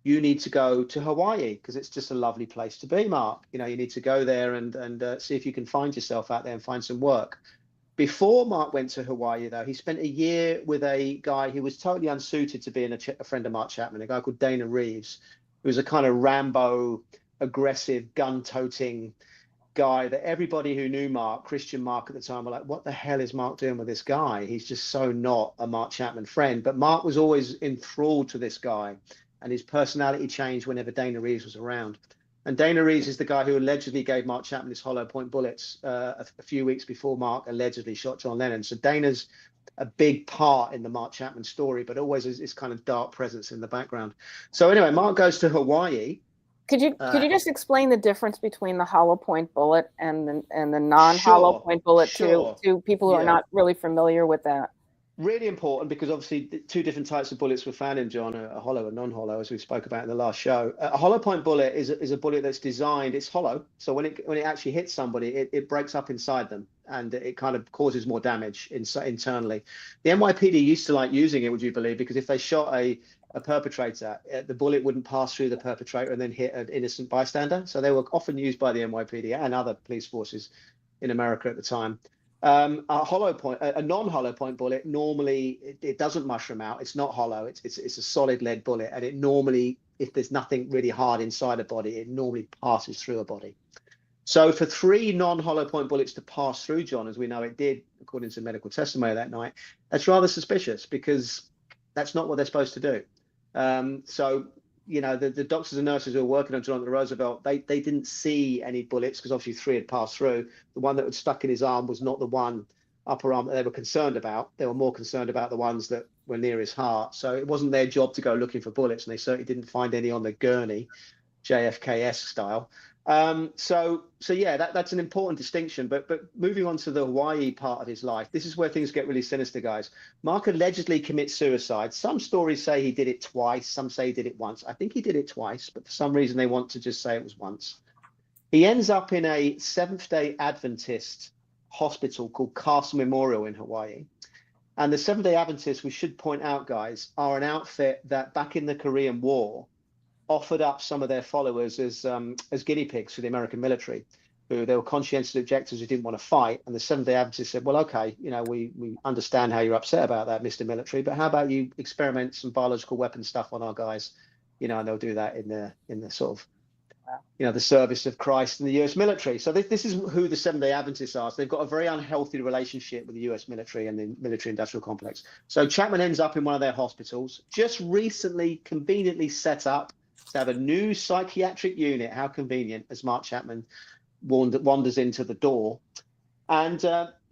"You need to go to Hawaii because it's just a lovely place to be, Mark. You need to go there and see if you can find yourself out there and find some work." Before Mark went to Hawaii, though, he spent a year with a guy who was totally unsuited to being a friend of Mark Chapman, a guy called Dana Reeves, who was a kind of Rambo, aggressive, gun-toting guy that everybody who knew Mark, Christian Mark at the time, were like, what the hell is Mark doing with this guy? He's just so not a Mark Chapman friend. But Mark was always enthralled to this guy, and his personality changed whenever Dana Reeves was around. And Dana Reeves is the guy who allegedly gave Mark Chapman his hollow point bullets a few weeks before Mark allegedly shot John Lennon. So Dana's a big part in the Mark Chapman story, but always is kind of dark presence in the background. So anyway, Mark goes to Hawaii. Could you just explain the difference between the hollow point bullet and the non-hollow point bullet to people who are not really familiar with that? Really important, because obviously two different types of bullets were found in John, a hollow and non-hollow, as we spoke about in the last show. A hollow point bullet is a bullet that's designed, it's hollow, so when it actually hits somebody, it breaks up inside them, and it kind of causes more damage internally. The NYPD used to like using it, would you believe, because if they shot a perpetrator, the bullet wouldn't pass through the perpetrator and then hit an innocent bystander. So they were often used by the NYPD and other police forces in America at the time. A non-hollow point bullet, normally it doesn't mushroom out. It's not hollow. It's a solid lead bullet, and it normally, if there's nothing really hard inside a body, it normally passes through a body. So for 3 non-hollow point bullets to pass through John, as we know it did, according to medical testimony that night, that's rather suspicious, because that's not what they're supposed to do. So the doctors and nurses who were working on Jonathan Roosevelt, they didn't see any bullets, because obviously 3 had passed through. The one that was stuck in his arm was not the one upper arm that they were concerned about. They were more concerned about the ones that were near his heart. So it wasn't their job to go looking for bullets, and they certainly didn't find any on the gurney, JFK-esque style. So yeah, that's an important distinction. But moving on to the Hawaii part of his life, this is where things get really sinister, guys. Mark allegedly commits suicide. Some stories say he did it twice. Some say he did it once. I think he did it twice, but for some reason they want to just say it was once. He ends up in a Seventh-day Adventist hospital called Castle Memorial in Hawaii. And the Seventh-day Adventists, we should point out, guys, are an outfit that back in the Korean War offered up some of their followers as guinea pigs for the American military, who they were conscientious objectors who didn't want to fight. And the Seventh-day Adventists said, well, okay, we understand how you're upset about that, Mr. Military, but how about you experiment some biological weapon stuff on our guys, and they'll do that in the sort of the service of Christ in the U.S. military. So this is who the Seventh-day Adventists are. So they've got a very unhealthy relationship with the U.S. military and the military-industrial complex. So Chapman ends up in one of their hospitals, just recently conveniently set up to have a new psychiatric unit. How convenient, as Mark Chapman wanders into the door. And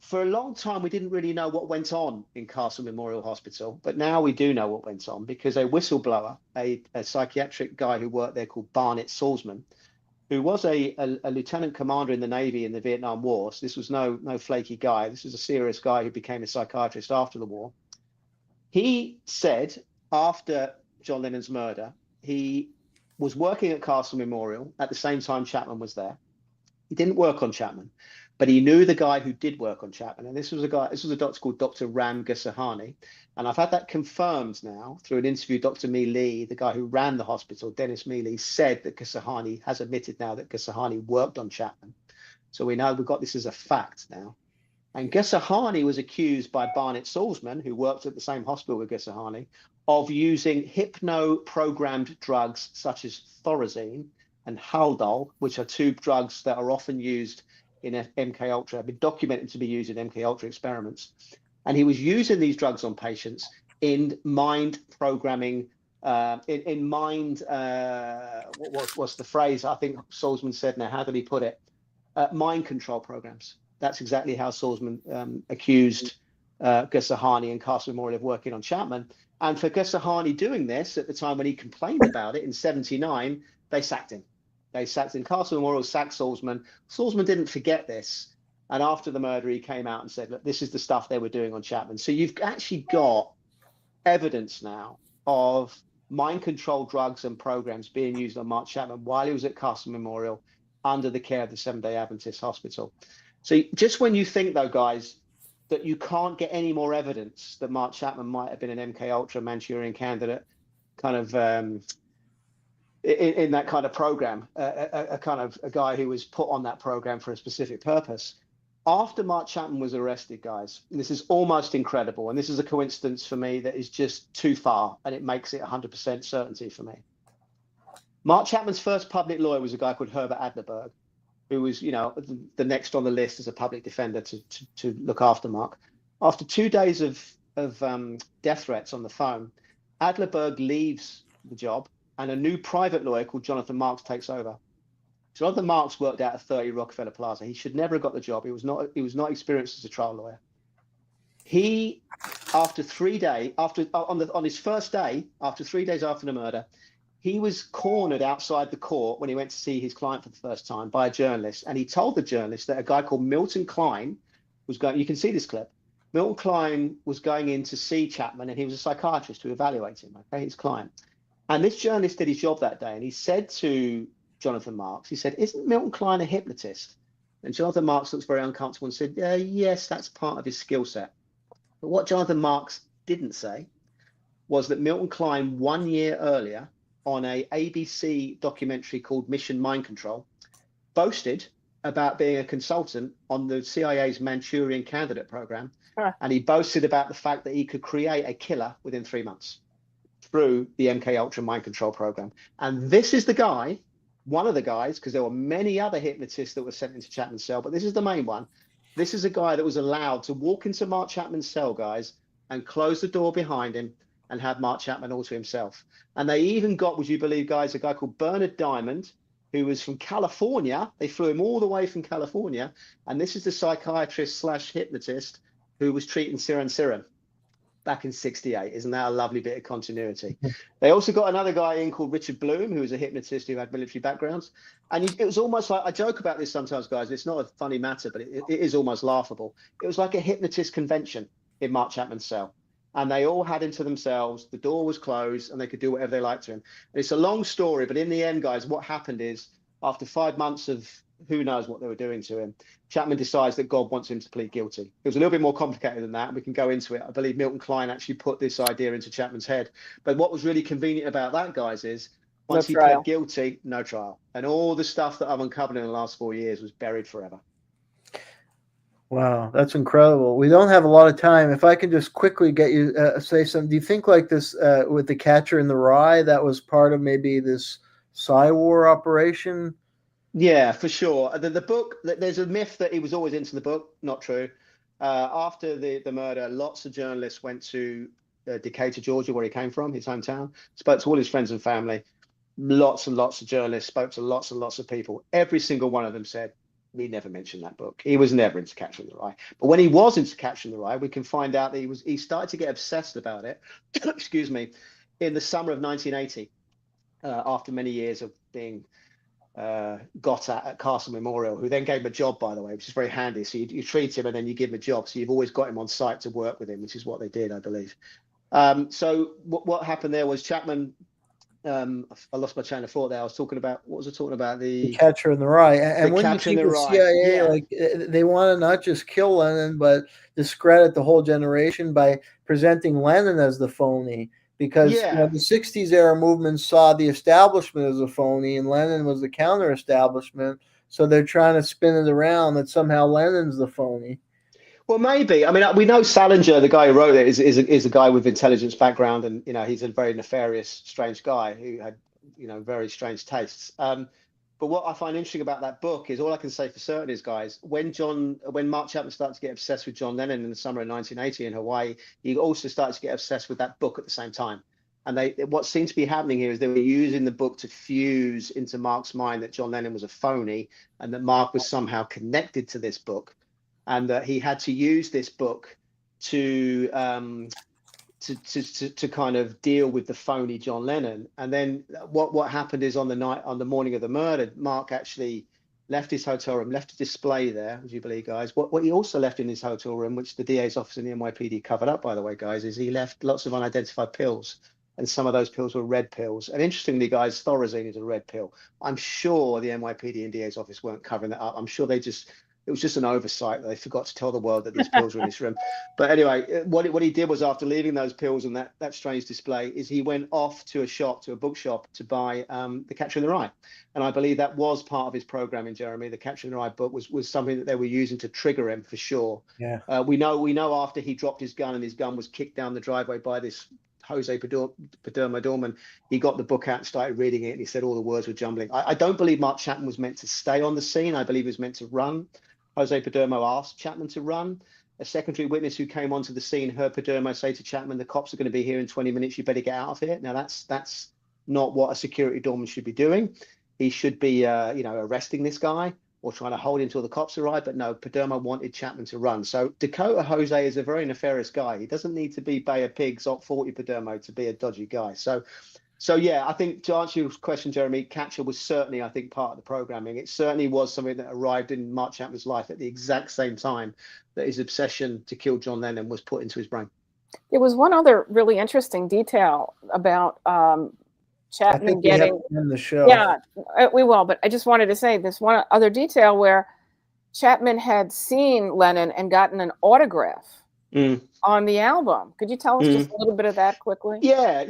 for a long time, we didn't really know what went on in Castle Memorial Hospital, but now we do know what went on, because a whistleblower, a psychiatric guy who worked there called Barnett Salzman, who was a lieutenant commander in the Navy in the Vietnam War. So this was no flaky guy. This was a serious guy who became a psychiatrist after the war. He said after John Lennon's murder, he was working at Castle Memorial at the same time Chapman was there. He didn't work on Chapman, but he knew the guy who did work on Chapman. And this was a doctor called Dr. Ram Ghasahani. And I've had that confirmed now through an interview. Dr. Mealy, the guy who ran the hospital, Dennis Mealy, said that Ghasahani has admitted now that Ghasahani worked on Chapman. So we know we've got this as a fact now. And Ghasahani was accused by Barnett Salzman, who worked at the same hospital with Ghasahani, of using hypno-programmed drugs such as Thorazine and Haldol, which are two drugs that are often used in MK Ultra, have been documented to be used in MK Ultra experiments. And he was using these drugs on patients in mind programming, what's the phrase? I think Salzman said now, how did he put it? Mind control programs. That's exactly how Salzman accused Ghasahani and Castle Memorial of working on Chapman. And for Ghasahani doing this at the time when he complained about it in '79, they sacked him. They sacked him. Castle Memorial sacked Salzman. Salzman didn't forget this. And after the murder, he came out and said, look, this is the stuff they were doing on Chapman. So you've actually got evidence now of mind control drugs and programs being used on Mark Chapman while he was at Castle Memorial under the care of the Seventh-day Adventist Hospital. So just when you think, though, guys, that you can't get any more evidence that Mark Chapman might have been an MK Ultra Manchurian candidate, kind of in that kind of program, a guy who was put on that program for a specific purpose. After Mark Chapman was arrested, guys, and this is almost incredible, and this is a coincidence for me that is just too far, and it makes it 100% certainty for me. Mark Chapman's first public lawyer was a guy called Herbert Adlerberg, who was, the next on the list as a public defender to look after Mark. After 2 days of death threats on the phone, Adlerberg leaves the job, and a new private lawyer called Jonathan Marks takes over. Jonathan Marks worked out at 30 Rockefeller Plaza. He should never have got the job. He was not experienced as a trial lawyer. He, after 3 days, on his first day, after 3 days after the murder, he was cornered outside the court when he went to see his client for the first time by a journalist. And he told the journalist that a guy called Milton Klein was going, you can see this clip. Milton Klein was going in to see Chapman, and he was a psychiatrist to evaluate him, okay, his client. And this journalist did his job that day, and he said to Jonathan Marks, he said, isn't Milton Klein a hypnotist? And Jonathan Marks looks very uncomfortable and said, yes, that's part of his skill set. But what Jonathan Marks didn't say was that Milton Klein 1 year earlier on a ABC documentary called Mission Mind Control boasted about being a consultant on the CIA's Manchurian candidate program. And he boasted about the fact that he could create a killer within 3 months through the MK Ultra mind control program. And this is the guy, one of the guys, because there were many other hypnotists that were sent into Chapman's cell, but this is the main one. This is a guy that was allowed to walk into Mark Chapman's cell, guys, and close the door behind him and have Mark Chapman all to himself. And they even got, would you believe, guys, a guy called Bernard Diamond, who was from California. They flew him all the way from California. And this is the psychiatrist / hypnotist who was treating Siran back in '68. Isn't that a lovely bit of continuity? They also got another guy in called Richard Bloom, who was a hypnotist who had military backgrounds. And it was almost like, I joke about this sometimes, guys, it's not a funny matter, but it is almost laughable. It was like a hypnotist convention in Mark Chapman's cell. And they all had him to themselves. The door was closed and they could do whatever they liked to him. And it's a long story, but in the end, guys, what happened is after 5 months of who knows what they were doing to him, Chapman decides that God wants him to plead guilty. It was a little bit more complicated than that, and we can go into it. I believe Milton Klein actually put this idea into Chapman's head. But what was really convenient about that, guys, is once he pled guilty, no trial. And all the stuff that I've uncovered in the last 4 years was buried forever. Wow, that's incredible. We don't have a lot of time. If I can just quickly get you say something. Do you think like this with the Catcher in the Rye, that was part of maybe this Psy-war operation? Yeah, for sure. The book, there's a myth that he was always into the book. Not true. After the murder, lots of journalists went to Decatur, Georgia, where he came from, his hometown, spoke to all his friends and family. Lots and lots of journalists spoke to lots and lots of people. Every single one of them said, he never mentioned that book. He was never into Catcher in the Rye. But when he was into Catcher in the Rye, we can find out that he started to get obsessed about it, excuse me, in the summer of 1980, after many years of being got at Castle Memorial, who then gave him a job, by the way, which is very handy. So you treat him and then you give him a job. So you've always got him on site to work with him, which is what they did, I believe. So what happened there was Chapman, I lost my train of thought there. I was talking about, what was I talking about? The Catcher in the Rye. And when you Catcher in see the the Rye. CIA, Yeah. like they want to not just kill Lennon, but discredit the whole generation by presenting Lennon as the phony. Because Yeah. you know, the 60s era movement saw the establishment as a phony and Lennon was the counter establishment. So they're trying to spin it around that somehow Lennon's the phony. Well, maybe. I mean, we know Salinger, the guy who wrote it, is a guy with intelligence background, and he's a very nefarious, strange guy who had very strange tastes. But what I find interesting about that book is all I can say for certain is, guys, when Mark Chapman started to get obsessed with John Lennon in the summer of 1980 in Hawaii, he also started to get obsessed with that book at the same time. And what seems to be happening here is they were using the book to fuse into Mark's mind that John Lennon was a phony and that Mark was somehow connected to this book, and that he had to use this book to kind of deal with the phony John Lennon. And then what happened is on the morning of the murder, Mark actually left his hotel room, left a display there, would you believe, guys? What he also left in his hotel room, which the DA's office and the NYPD covered up, by the way, guys, is he left lots of unidentified pills. And some of those pills were red pills. And interestingly, guys, Thorazine is a red pill. I'm sure the NYPD and DA's office weren't covering that up. I'm sure it was just an oversight that they forgot to tell the world that these pills were in this room. But anyway, what he did was, after leaving those pills and that strange display, is he went off to a bookshop to buy The Catcher in the Rye. And I believe that was part of his programming, Jeremy. The Catcher in the Rye book was something that they were using to trigger him, for sure. Yeah. We know after he dropped his gun and his gun was kicked down the driveway by this Jose Padermo Dorman, he got the book out and started reading it, and he said all the words were jumbling. I don't believe Mark Chapman was meant to stay on the scene. I believe he was meant to run. Jose Padermo asked Chapman to run. A secondary witness who came onto the scene heard Padermo say to Chapman, "The cops are going to be here in 20 minutes. You better get out of here." Now, that's not what a security doorman should be doing. He should be, arresting this guy or trying to hold him till the cops arrive. But no, Padermo wanted Chapman to run. So Dakota Jose is a very nefarious guy. He doesn't need to be Bay of Pigs, Op 40 Padermo to be a dodgy guy. So yeah, I think to answer your question, Jeremy, Catcher was certainly, I think, part of the programming. It certainly was something that arrived in Mark Chapman's life at the exact same time that his obsession to kill John Lennon was put into his brain. There was one other really interesting detail about Chapman getting in the show. Yeah, we will. But I just wanted to say this one other detail where Chapman had seen Lennon and gotten an autograph on the album. Could you tell us just a little bit of that quickly? Yeah.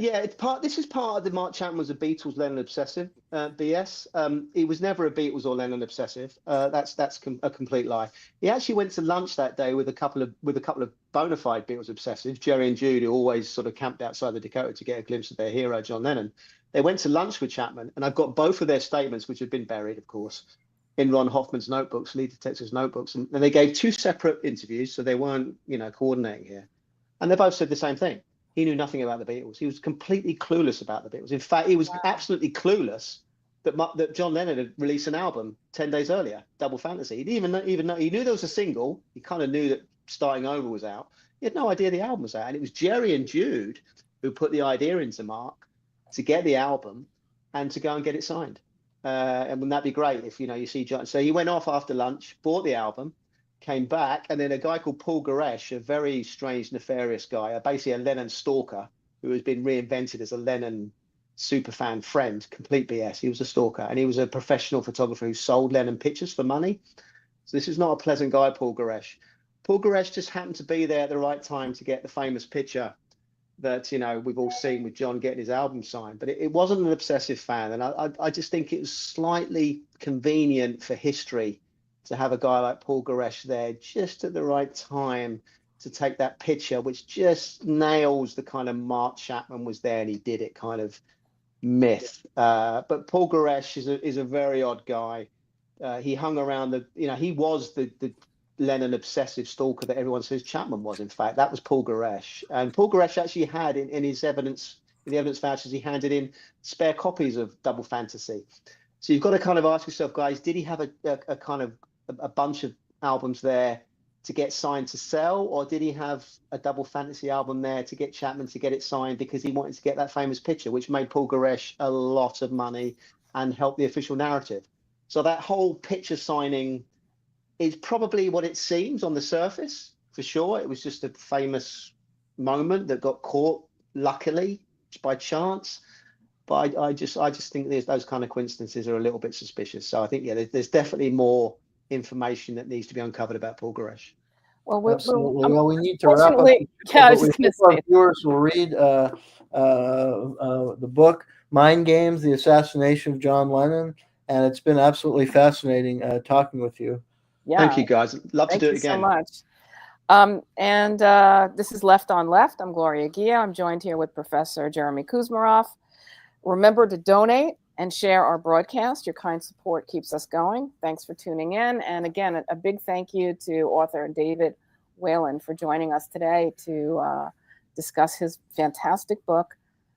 This is part of the Mark Chapman was a Beatles Lennon obsessive BS. He was never a Beatles or Lennon obsessive. That's a complete lie. He actually went to lunch that day with a couple of bona fide Beatles obsessives, Jerry and Jude, who always sort of camped outside the Dakota to get a glimpse of their hero, John Lennon. They went to lunch with Chapman, and I've got both of their statements, which have been buried, of course, in Ron Hoffman's notebooks, lead detective's notebooks. And they gave two separate interviews, so they weren't, coordinating here. And they both said the same thing. He knew nothing about the Beatles. He was completely clueless about the Beatles. In fact, he was absolutely clueless that John Lennon had released an album 10 days earlier, Double Fantasy. He didn't even know. He knew there was a single. He kind of knew that Starting Over was out. He had no idea the album was out. And it was Jerry and Jude who put the idea into Mark to get the album and to go and get it signed. And wouldn't that be great if, you see John? So he went off after lunch, bought the album, came back, and then a guy called Paul Goresh, a very strange, nefarious guy, basically a Lennon stalker who has been reinvented as a Lennon superfan friend, complete BS. He was a stalker, and he was a professional photographer who sold Lennon pictures for money. So this is not a pleasant guy, Paul Goresh. Paul Goresh just happened to be there at the right time to get the famous picture that we've all seen with John getting his album signed. But it wasn't an obsessive fan, and I just think it was slightly convenient for history to have a guy like Paul Goresh there just at the right time to take that picture, which just nails the kind of Mark Chapman was there, and he did it kind of myth. But Paul Goresh is a very odd guy. He hung around he was the Lennon obsessive stalker that everyone says Chapman was. In fact, that was Paul Goresh. And Paul Goresh actually had in his evidence, in the evidence vouchers, he handed in spare copies of Double Fantasy. So you've got to kind of ask yourself, guys, did he have a kind of a bunch of albums there to get signed to sell, or did he have a Double Fantasy album there to get Chapman to get it signed because he wanted to get that famous picture, which made Paul Goresh a lot of money and helped the official narrative? So that whole picture signing is probably what it seems on the surface, for sure. It was just a famous moment that got caught, luckily, by chance. But I just think those kind of coincidences are a little bit suspicious. So I think, yeah, there's definitely more information that needs to be uncovered about Paul Goresh. Well, Absolutely. Well, we need to wrap up. Yeah, I was just going to Our say. viewers will read the book Mind Games: The Assassination of John Lennon, and it's been absolutely fascinating talking with you. Yeah. Thank you, guys. Love to do it again. Thank you so much. This is Left on Left. I'm Gloria Guillo. I'm joined here with Professor Jayme Kuzmarov. Remember to donate and share our broadcast. Your kind support keeps us going. Thanks for tuning in. And again, a big thank you to author David Whelan for joining us today to discuss his fantastic book,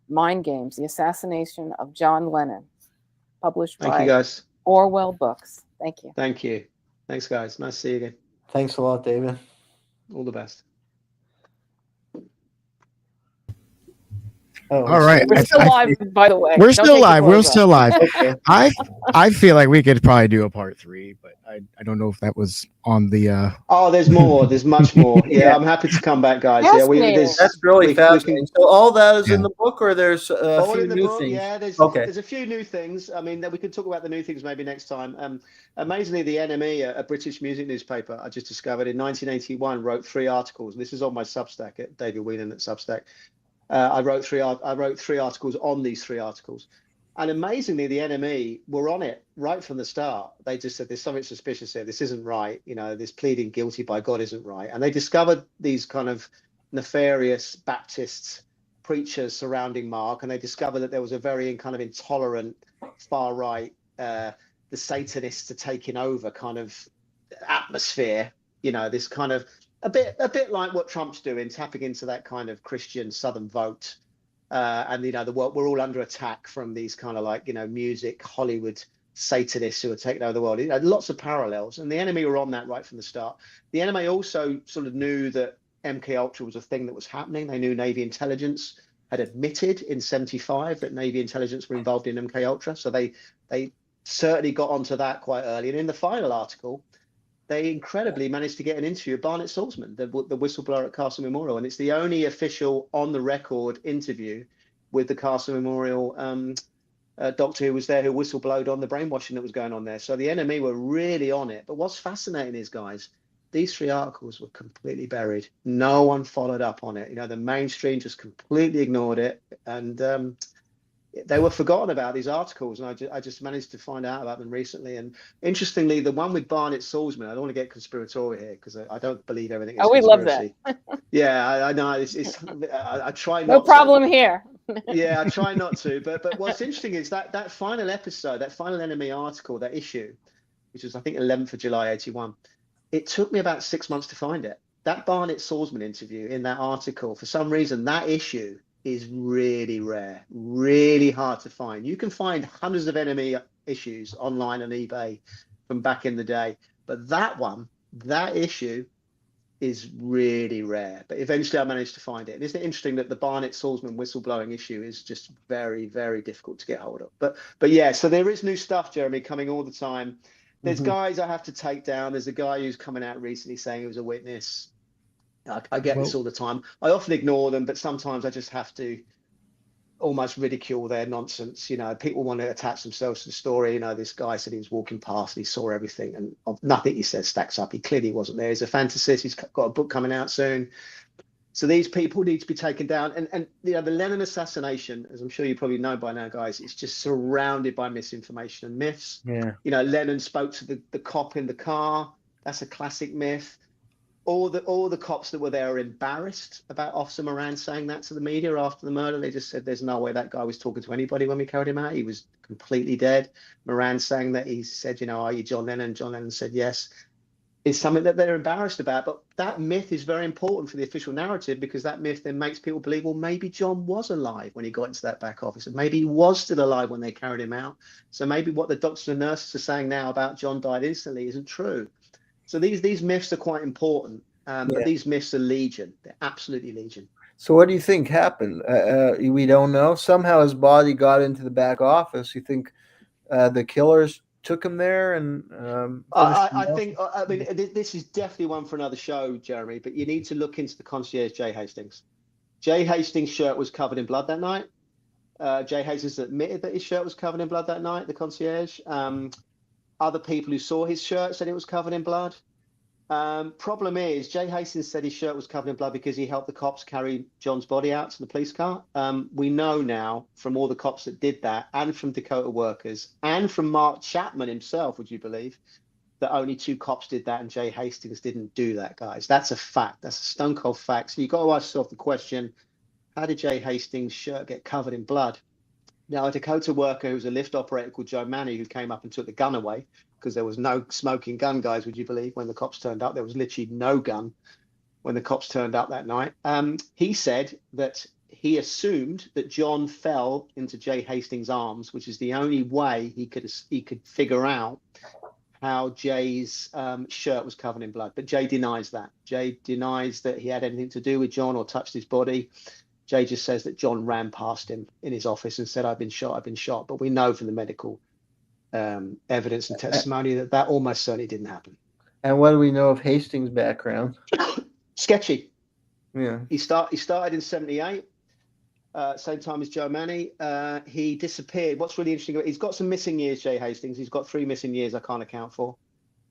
Mind Games: The Assassination of John Lennon, published by Orwell Books. Thank you. Thank you. Thanks, guys. Nice to see you again. Thanks a lot, David. All the best. Oh, all right. We're still live, by the way. We're still live. We're still live. Okay. I feel like we could probably do a part 3, but I don't know if that was on the. Oh, there's more. There's much more. Yeah, I'm happy to come back, guys. Yeah, that's really fascinating. So all that is in the book, or there's a few new things? Yeah, there's a few new things. I mean, we could talk about the new things maybe next time. Amazingly, the NME, a British music newspaper, I just discovered in 1981, wrote 3 articles. This is on my Substack at David Whelan at Substack. I wrote 3 articles on these 3 articles, and amazingly, the NME were on it right from the start. They just said there's something suspicious here. This isn't right. This pleading guilty by God isn't right. And they discovered these kind of nefarious Baptist preachers surrounding Mark, and they discovered that there was a very kind of intolerant far right, the Satanists are taking over kind of atmosphere. This kind of a bit like what Trump's doing, tapping into that kind of Christian Southern vote, and we're all under attack from these kind of like music Hollywood Satanists who are taking over the world. Lots of parallels, and the enemy were on that right from the start. The enemy also sort of knew that MK Ultra was a thing that was happening. They knew Navy intelligence had admitted in '75 that Navy intelligence were involved in MK Ultra, so they certainly got onto that quite early. And in the final article, they incredibly managed to get an interview with Barnett Salzman, the whistleblower at Castle Memorial, and it's the only official on-the-record interview with the Castle Memorial doctor who was there, who whistleblowed on the brainwashing that was going on there. So the NME were really on it. But what's fascinating is, guys, these 3 articles were completely buried. No one followed up on it. The mainstream just completely ignored it, and they were forgotten about, these articles, and I just managed to find out about them recently. And interestingly, the one with Barnett Salzman, I don't want to get conspiratorial here because I don't believe everything is conspiracy. We love that. Yeah, I know. I try not. No problem here. Yeah, I try not to. But what's interesting is that final episode, that final NME article, that issue, which was I think 11th of July '81. It took me about 6 months to find it. That Barnett Salzman interview in that article, for some reason, that issue is really rare, really hard to find. You can find hundreds of NME issues online on eBay from back in the day, but that issue is really rare. But eventually I managed to find it. And isn't it interesting that the Barnett Salzman whistleblowing issue is just very, very difficult to get hold of? But yeah, so there is new stuff, Jayme, coming all the time. There's guys I have to take down. There's a guy who's coming out recently saying he was a witness. I get this all the time. I often ignore them, but sometimes I just have to almost ridicule their nonsense. People want to attach themselves to the story. This guy said he was walking past and he saw everything, and nothing he said stacks up. He clearly wasn't there. He's a fantasist. He's got a book coming out soon. So these people need to be taken down. And the Lennon assassination, as I'm sure you probably know by now, guys, it's just surrounded by misinformation and myths. Yeah. Lennon spoke to the cop in the car. That's a classic myth. all the cops that were there are embarrassed about Officer Moran saying that to the media after the murder. They just said there's no way that guy was talking to anybody when we carried him out. He was completely dead. Moran saying that, he said, you know, are you John Lennon? John Lennon said yes. Is something that they're embarrassed about. But that myth is very important for the official narrative, because that myth then makes people believe, well, maybe John was alive when he got into that back office, and maybe he was still alive when they carried him out. So maybe what the doctors and nurses are saying now about John died instantly isn't true. So these myths are quite important, but these myths are legion. They're absolutely legion. So what do you think happened? We don't know. Somehow his body got into the back office. You think the killers took him there and I think, I mean, this is definitely one for another show, Jeremy, but you need to look into the concierge, Jay Hastings. Jay Hastings' shirt was covered in blood that night. Jay Hastings admitted that his shirt was covered in blood that night, the concierge. Other people who saw his shirt said it was covered in blood. Problem is, Jay Hastings said his shirt was covered in blood because he helped the cops carry John's body out to the police car. We know now from all the cops that did that, and from Dakota workers, and from Mark Chapman himself, would you believe, that only 2 cops did that and Jay Hastings didn't do that, guys. That's a fact. That's a stone cold fact. So you've got to ask yourself the question, how did Jay Hastings' shirt get covered in blood? Now, a Dakota worker who was a lift operator called Jayme, who came up and took the gun away, because there was no smoking gun, guys, would you believe, when the cops turned up? There was literally no gun when the cops turned up that night. He said that he assumed that John fell into Jay Hastings' arms, which is the only way he could figure out how Jay's shirt was covered in blood. But Jay denies that. Jay denies that he had anything to do with John or touched his body. Jay just says that John ran past him in his office and said, I've been shot. But we know from the medical evidence and testimony that almost certainly didn't happen. And what do we know of Hastings' background? Sketchy. Yeah. He started in 78, same time as Jayme. He disappeared. What's really interesting, he's got some missing years, Jay Hastings. He's got 3 missing years I can't account for.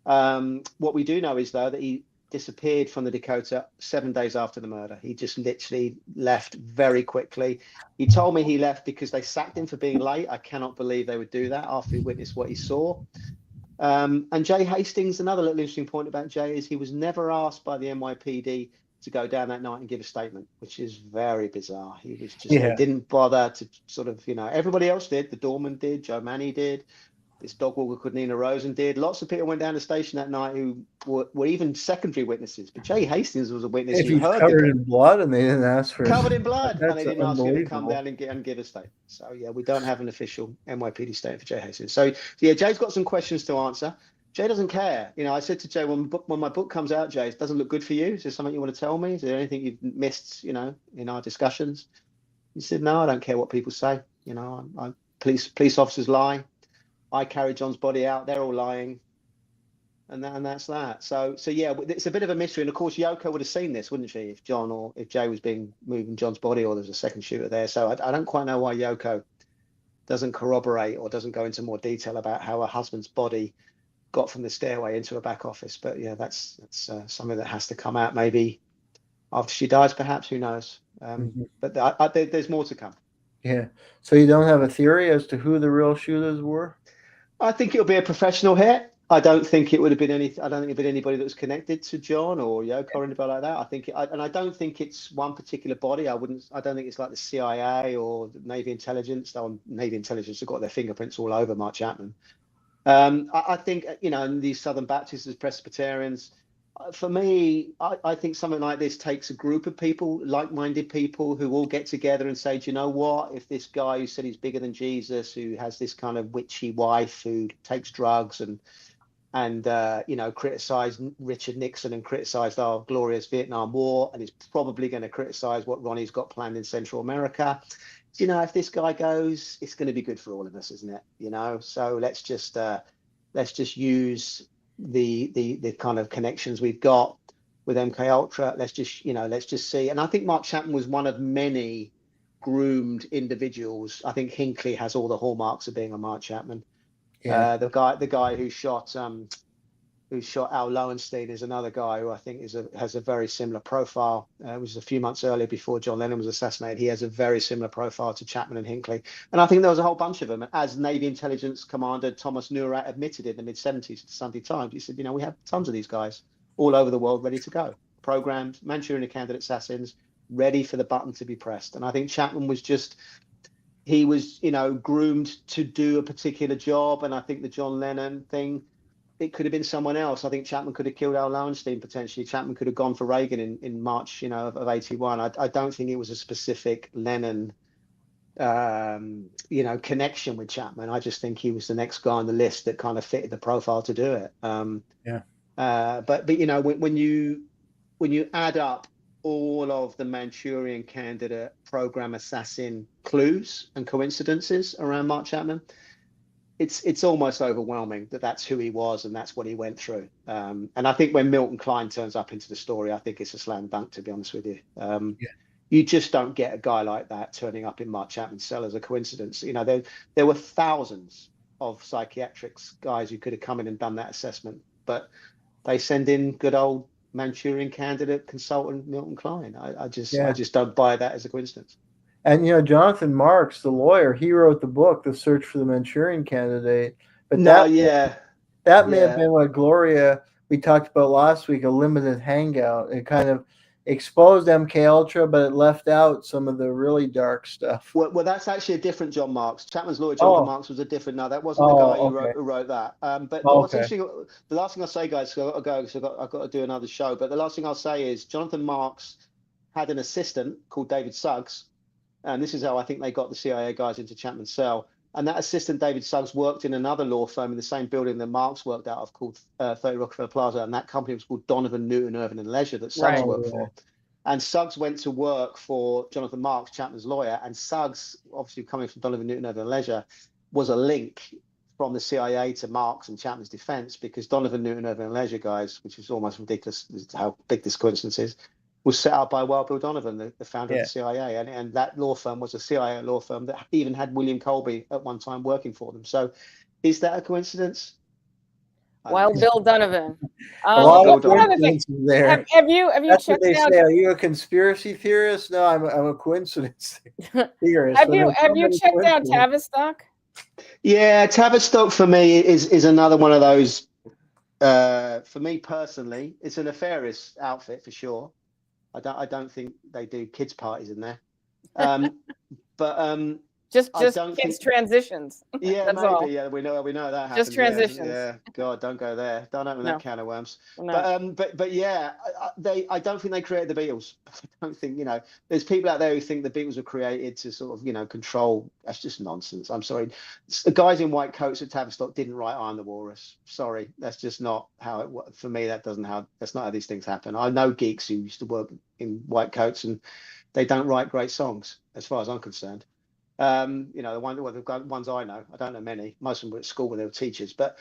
What we do know is, though, that he disappeared from the Dakota 7 days after the murder. He just literally left very quickly. He told me he left because they sacked him for being late. I cannot believe they would do that after he witnessed what he saw. And Jay Hastings, another little interesting point about Jay is he was never asked by the NYPD to go down that night and give a statement, which is very bizarre. He was just, they didn't bother to sort of, you know, everybody else did. The doorman did, Jayme did. This dog walker called Nina Rosen did. Lots of people went down the station that night who were even secondary witnesses. But Jay Hastings was a witness If who he's heard covered in blood and they didn't ask for covered in blood, and they didn't ask him to come unbelievable. down and give a statement. So yeah, we don't have an official NYPD statement for Jay Hastings. So yeah, Jay's got some questions to answer. Jay doesn't care. You know, I said to Jay, when my book comes out, Jay, it doesn't look good for you. Is there something you want to tell me? Is there anything you've missed, you know, in our discussions? He said, no, I don't care what people say. You know, police officers lie. I carried John's body out. They're all lying. And that's that. So yeah, it's a bit of a mystery. And of course, Yoko would have seen this, wouldn't she, if John or if Jay was moving John's body, or there's a second shooter there. So I don't quite know why Yoko doesn't corroborate or doesn't go into more detail about how her husband's body got from the stairway into a back office. But yeah, that's something that has to come out maybe after she dies, perhaps. Who knows? But there's more to come. Yeah. So you don't have a theory as to who the real shooters were? I think it'll be a professional hit. I don't think it would have been I don't think it'd been anybody that was connected to John or Yoko or anybody like that. I don't think it's one particular body. I don't think it's like the CIA or the Navy intelligence. Navy intelligence have got their fingerprints all over Mark Chapman. I think, you know, these Southern Baptists as Presbyterians, for me, I think something like this takes a group of people, like-minded people, who all get together and say, do you know what? If this guy who said he's bigger than Jesus, who has this kind of witchy wife, who takes drugs and you know, criticized Richard Nixon and criticized our glorious Vietnam War, and is probably going to criticize what Ronnie's got planned in Central America. You know, if this guy goes, it's going to be good for all of us, isn't it? You know, so let's just use the kind of connections we've got with MK Ultra. Let's just see. And I think Mark Chapman was one of many groomed individuals. I think Hinckley has all the hallmarks of being a Mark Chapman. Yeah. The guy who shot Al Lowenstein is another guy who I think has a very similar profile. It was a few months earlier, before John Lennon was assassinated. He has a very similar profile to Chapman and Hinckley. And I think there was a whole bunch of them. As Navy intelligence commander Thomas Neurat admitted in the mid-70s to Sunday Times, he said, you know, we have tons of these guys. all over the world, ready to go. Programmed Manchurian Candidate assassins, ready for the button to be pressed. And I think Chapman was just, he was, groomed to do a particular job. And I think the John Lennon thing, it could have been someone else. I think Chapman could have killed Al Lowenstein potentially. Chapman could have gone for Reagan in March, of 81. I don't think it was a specific Lennon, connection with Chapman. I just think he was the next guy on the list that kind of fitted the profile to do it. But when you add up all of the Manchurian Candidate program assassin clues and coincidences around Mark Chapman, it's almost overwhelming that that's who he was and that's what he went through. And I think when Milton Klein turns up into the story, I think it's a slam dunk, to be honest with you. You just don't get a guy like that turning up in Mark Chapman's cell as a coincidence. There were thousands of psychiatrics guys who could have come in and done that assessment, but they send in good old Manchurian Candidate consultant Milton Klein. I just don't buy that as a coincidence. And Jonathan Marks, the lawyer, he wrote the book, The Search for the Manchurian Candidate. But that may have been what Gloria, we talked about last week, a limited hangout. It kind of exposed MK Ultra, but it left out some of the really dark stuff. Well, that's actually a different John Marks. Chapman's lawyer, Jonathan Marks, was a different. No, that wasn't the guy who wrote that. But what's interesting, the last thing I'll say, guys, so I've got to go, so I've got to do another show. But the last thing I'll say is Jonathan Marks had an assistant called David Suggs, and this is how I think they got the CIA guys into Chapman's cell. And that assistant, David Suggs, worked in another law firm in the same building that Marks worked out of, called 30 Rockefeller Plaza, and that company was called Donovan, Newton, Irvin and Leisure that Suggs worked for. And Suggs went to work for Jonathan Marks, Chapman's lawyer, and Suggs, obviously coming from Donovan, Newton, Irvin and Leisure, was a link from the CIA to Marks and Chapman's defense, because Donovan, Newton, Irvin and Leisure guys, which is almost ridiculous how big this coincidence is, was set up by Wild Bill Donovan, the founder of the CIA. And that law firm was a CIA law firm that even had William Colby at one time working for them. So is that a coincidence? Wild Bill Donovan. A lot of coincidences there. Have you That's checked what they out? say. Are you a conspiracy theorist? No, I'm a coincidence theorist. Have you checked out Tavistock? Yeah, Tavistock for me is another one of those. For me personally, it's a nefarious outfit for sure. I don't think they do kids parties in there. But just kids transitions. Yeah, that's maybe. All. Yeah, we know that happens. Just transitions. Yeah. God, don't go there. Don't open that can of worms. No. But yeah, I don't think they created the Beatles. I don't think, there's people out there who think the Beatles were created to sort of, control. That's just nonsense. I'm sorry. The guys in white coats at Tavistock didn't write I Am the Walrus. Sorry, that's just not how it. For me, that's not how these things happen. I know geeks who used to work in white coats, and they don't write great songs, as far as I'm concerned. The ones I know, I don't know many. Most of them were at school when they were teachers. But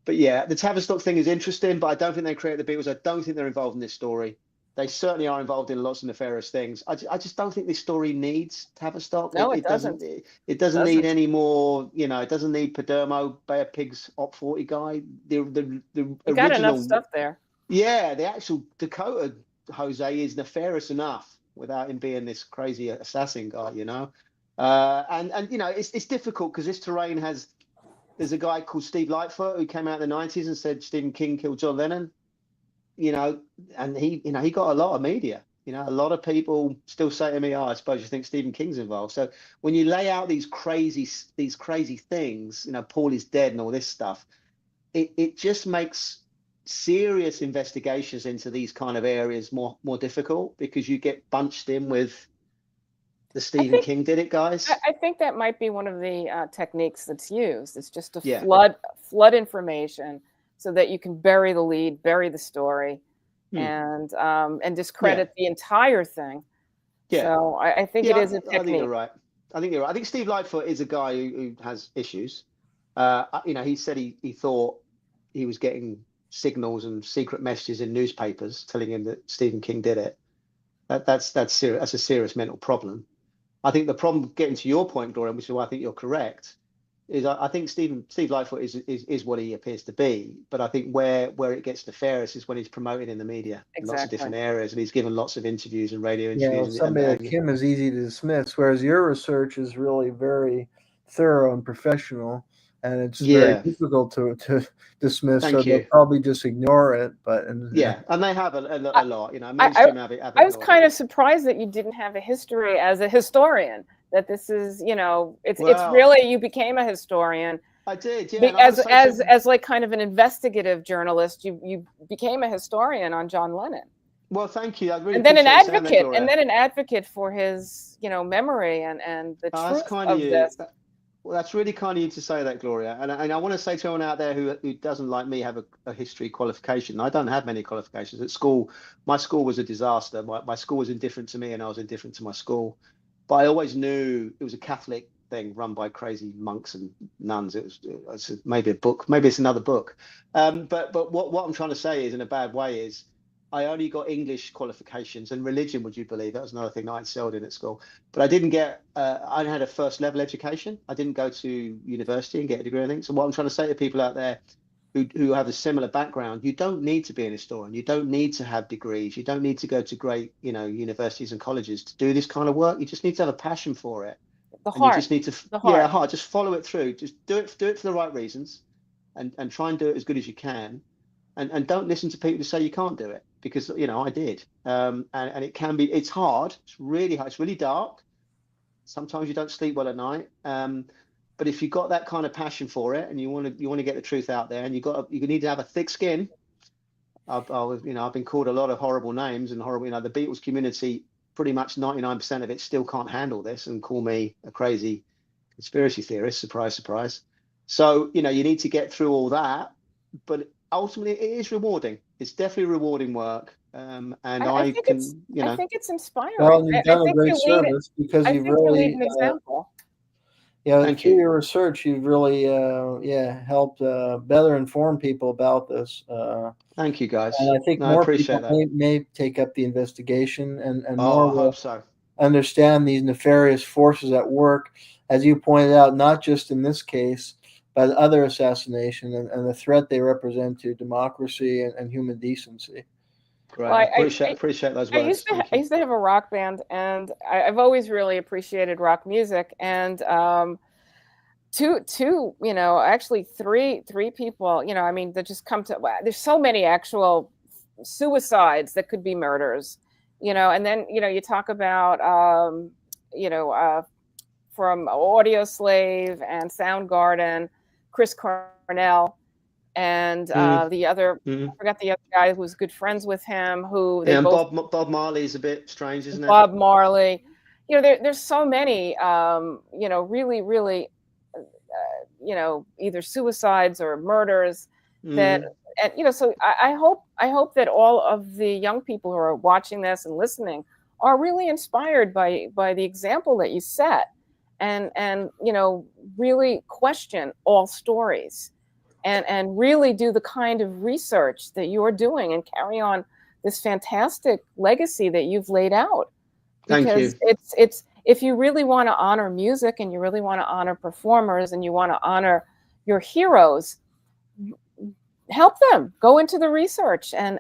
yeah, the Tavistock thing is interesting, but I don't think they created the Beatles. I don't think they're involved in this story. They certainly are involved in lots of nefarious things. I just don't think this story needs Tavistock. No, it doesn't. It doesn't need any more. It doesn't need Padermo, Bay of Pigs, Op 40 guy. The you original, got enough stuff there. Yeah, the actual Dakota Jose is nefarious enough without him being this crazy assassin guy. And it's difficult because this terrain there's a guy called Steve Lightfoot who came out in the 90s and said Stephen King killed John Lennon, and he got a lot of media. A lot of people still say to me, I suppose you think Stephen King's involved. So when you lay out these crazy things, Paul is dead and all this stuff, it just makes serious investigations into these kind of areas more difficult, because you get bunched in with the Stephen King did it, guys. I think that might be one of the techniques that's used. It's just to flood information so that you can bury the lead, bury the story, and discredit the entire thing. Yeah. So I think it is a technique. I think you're right. I think Steve Lightfoot is a guy who has issues. He said he thought he was getting signals and secret messages in newspapers telling him that Stephen King did it. That's serious. That's a serious mental problem. I think the problem, getting to your point, Gloria, which is why I think you're correct, is I think Steve Lightfoot is what he appears to be. But I think where it gets nefarious is when he's promoted in the media in lots of different areas, and he's given lots of interviews and radio interviews. Somebody like him is easy to dismiss, whereas your research is really very thorough and professional. and it's very Yeah. difficult to dismiss. So Thank they'll you. probably just ignore it. But Yeah, and they have a lot. I, Mainstream have I was ignored it. kind of surprised that you didn't have a history as a historian. That this is, it's Well, really, you became a historian I did, yeah. And I want to say as like kind of an investigative journalist. You became a historian on John Lennon, well, thank you. I really and then appreciate you saying that, Gloria. and then an advocate for his memory and the Oh, that's truth kind of of you. this. Well, that's really kind of you to say that, Gloria. And I want to say to anyone out there who doesn't like me have a history qualification. I don't have many qualifications at school. My school was a disaster. My school was indifferent to me, and I was indifferent to my school. But I always knew it was a Catholic thing run by crazy monks and nuns. It was maybe a book, maybe it's another book. But what I'm trying to say is, in a bad way, is I only got English qualifications and religion. Would you believe that was another thing that I excelled in at school? But I didn't get. I had a first level education. I didn't go to university and get a degree or anything. So what I'm trying to say to people out there who have a similar background, you don't need to be an historian. You don't need to have degrees. You don't need to go to great, universities and colleges to do this kind of work. You just need to have a passion for it, The and you heart, just need to, the heart. just follow it through. Just do it for the right reasons, and try and do it as good as you can, and don't listen to people who say you can't do it, because I did, and it's hard. It's really hard. It's really dark. Sometimes you don't sleep well at night. But if you've got that kind of passion for it, and you want to get the truth out there, and you need to have a thick skin. I've been called a lot of horrible names and horrible. The Beatles community, pretty much 99% of it still can't handle this and call me a crazy conspiracy theorist. Surprise, surprise. So you need to get through all that, but ultimately it is rewarding. It's definitely rewarding work. And I think it's I think it's inspiring. Well, you've I done a think great you lead. service because I you've think you lead really, an example. Thank through you. your research, you've really, helped better inform people about this. Thank you, guys. And I think No, I more people appreciate that. may take up the investigation and Oh, more I hope so. understand these nefarious forces at work, as you pointed out, not just in this case, but other assassination and the threat they represent to democracy and human decency. Great. Well, I appreciate those words. Thank I you. used to have a rock band, and I've always really appreciated rock music. And two, actually three people, that just come to. There's so many actual suicides that could be murders, and then you talk about from Audio Slave and Soundgarden, Chris Cornell, and the other. I forgot the other guy who was good friends with him. Who they Yeah, and both. Bob Marley is a bit strange, isn't it? Bob Marley. There's so many. Really, really. Either suicides or murders that, and so I hope that all of the young people who are watching this and listening are really inspired by the example that you set, and really question all stories, and really do the kind of research that you're doing and carry on this fantastic legacy that you've laid out. Thank Because you. it's if you really want to honor music and you really want to honor performers and you want to honor your heroes, help them go into the research and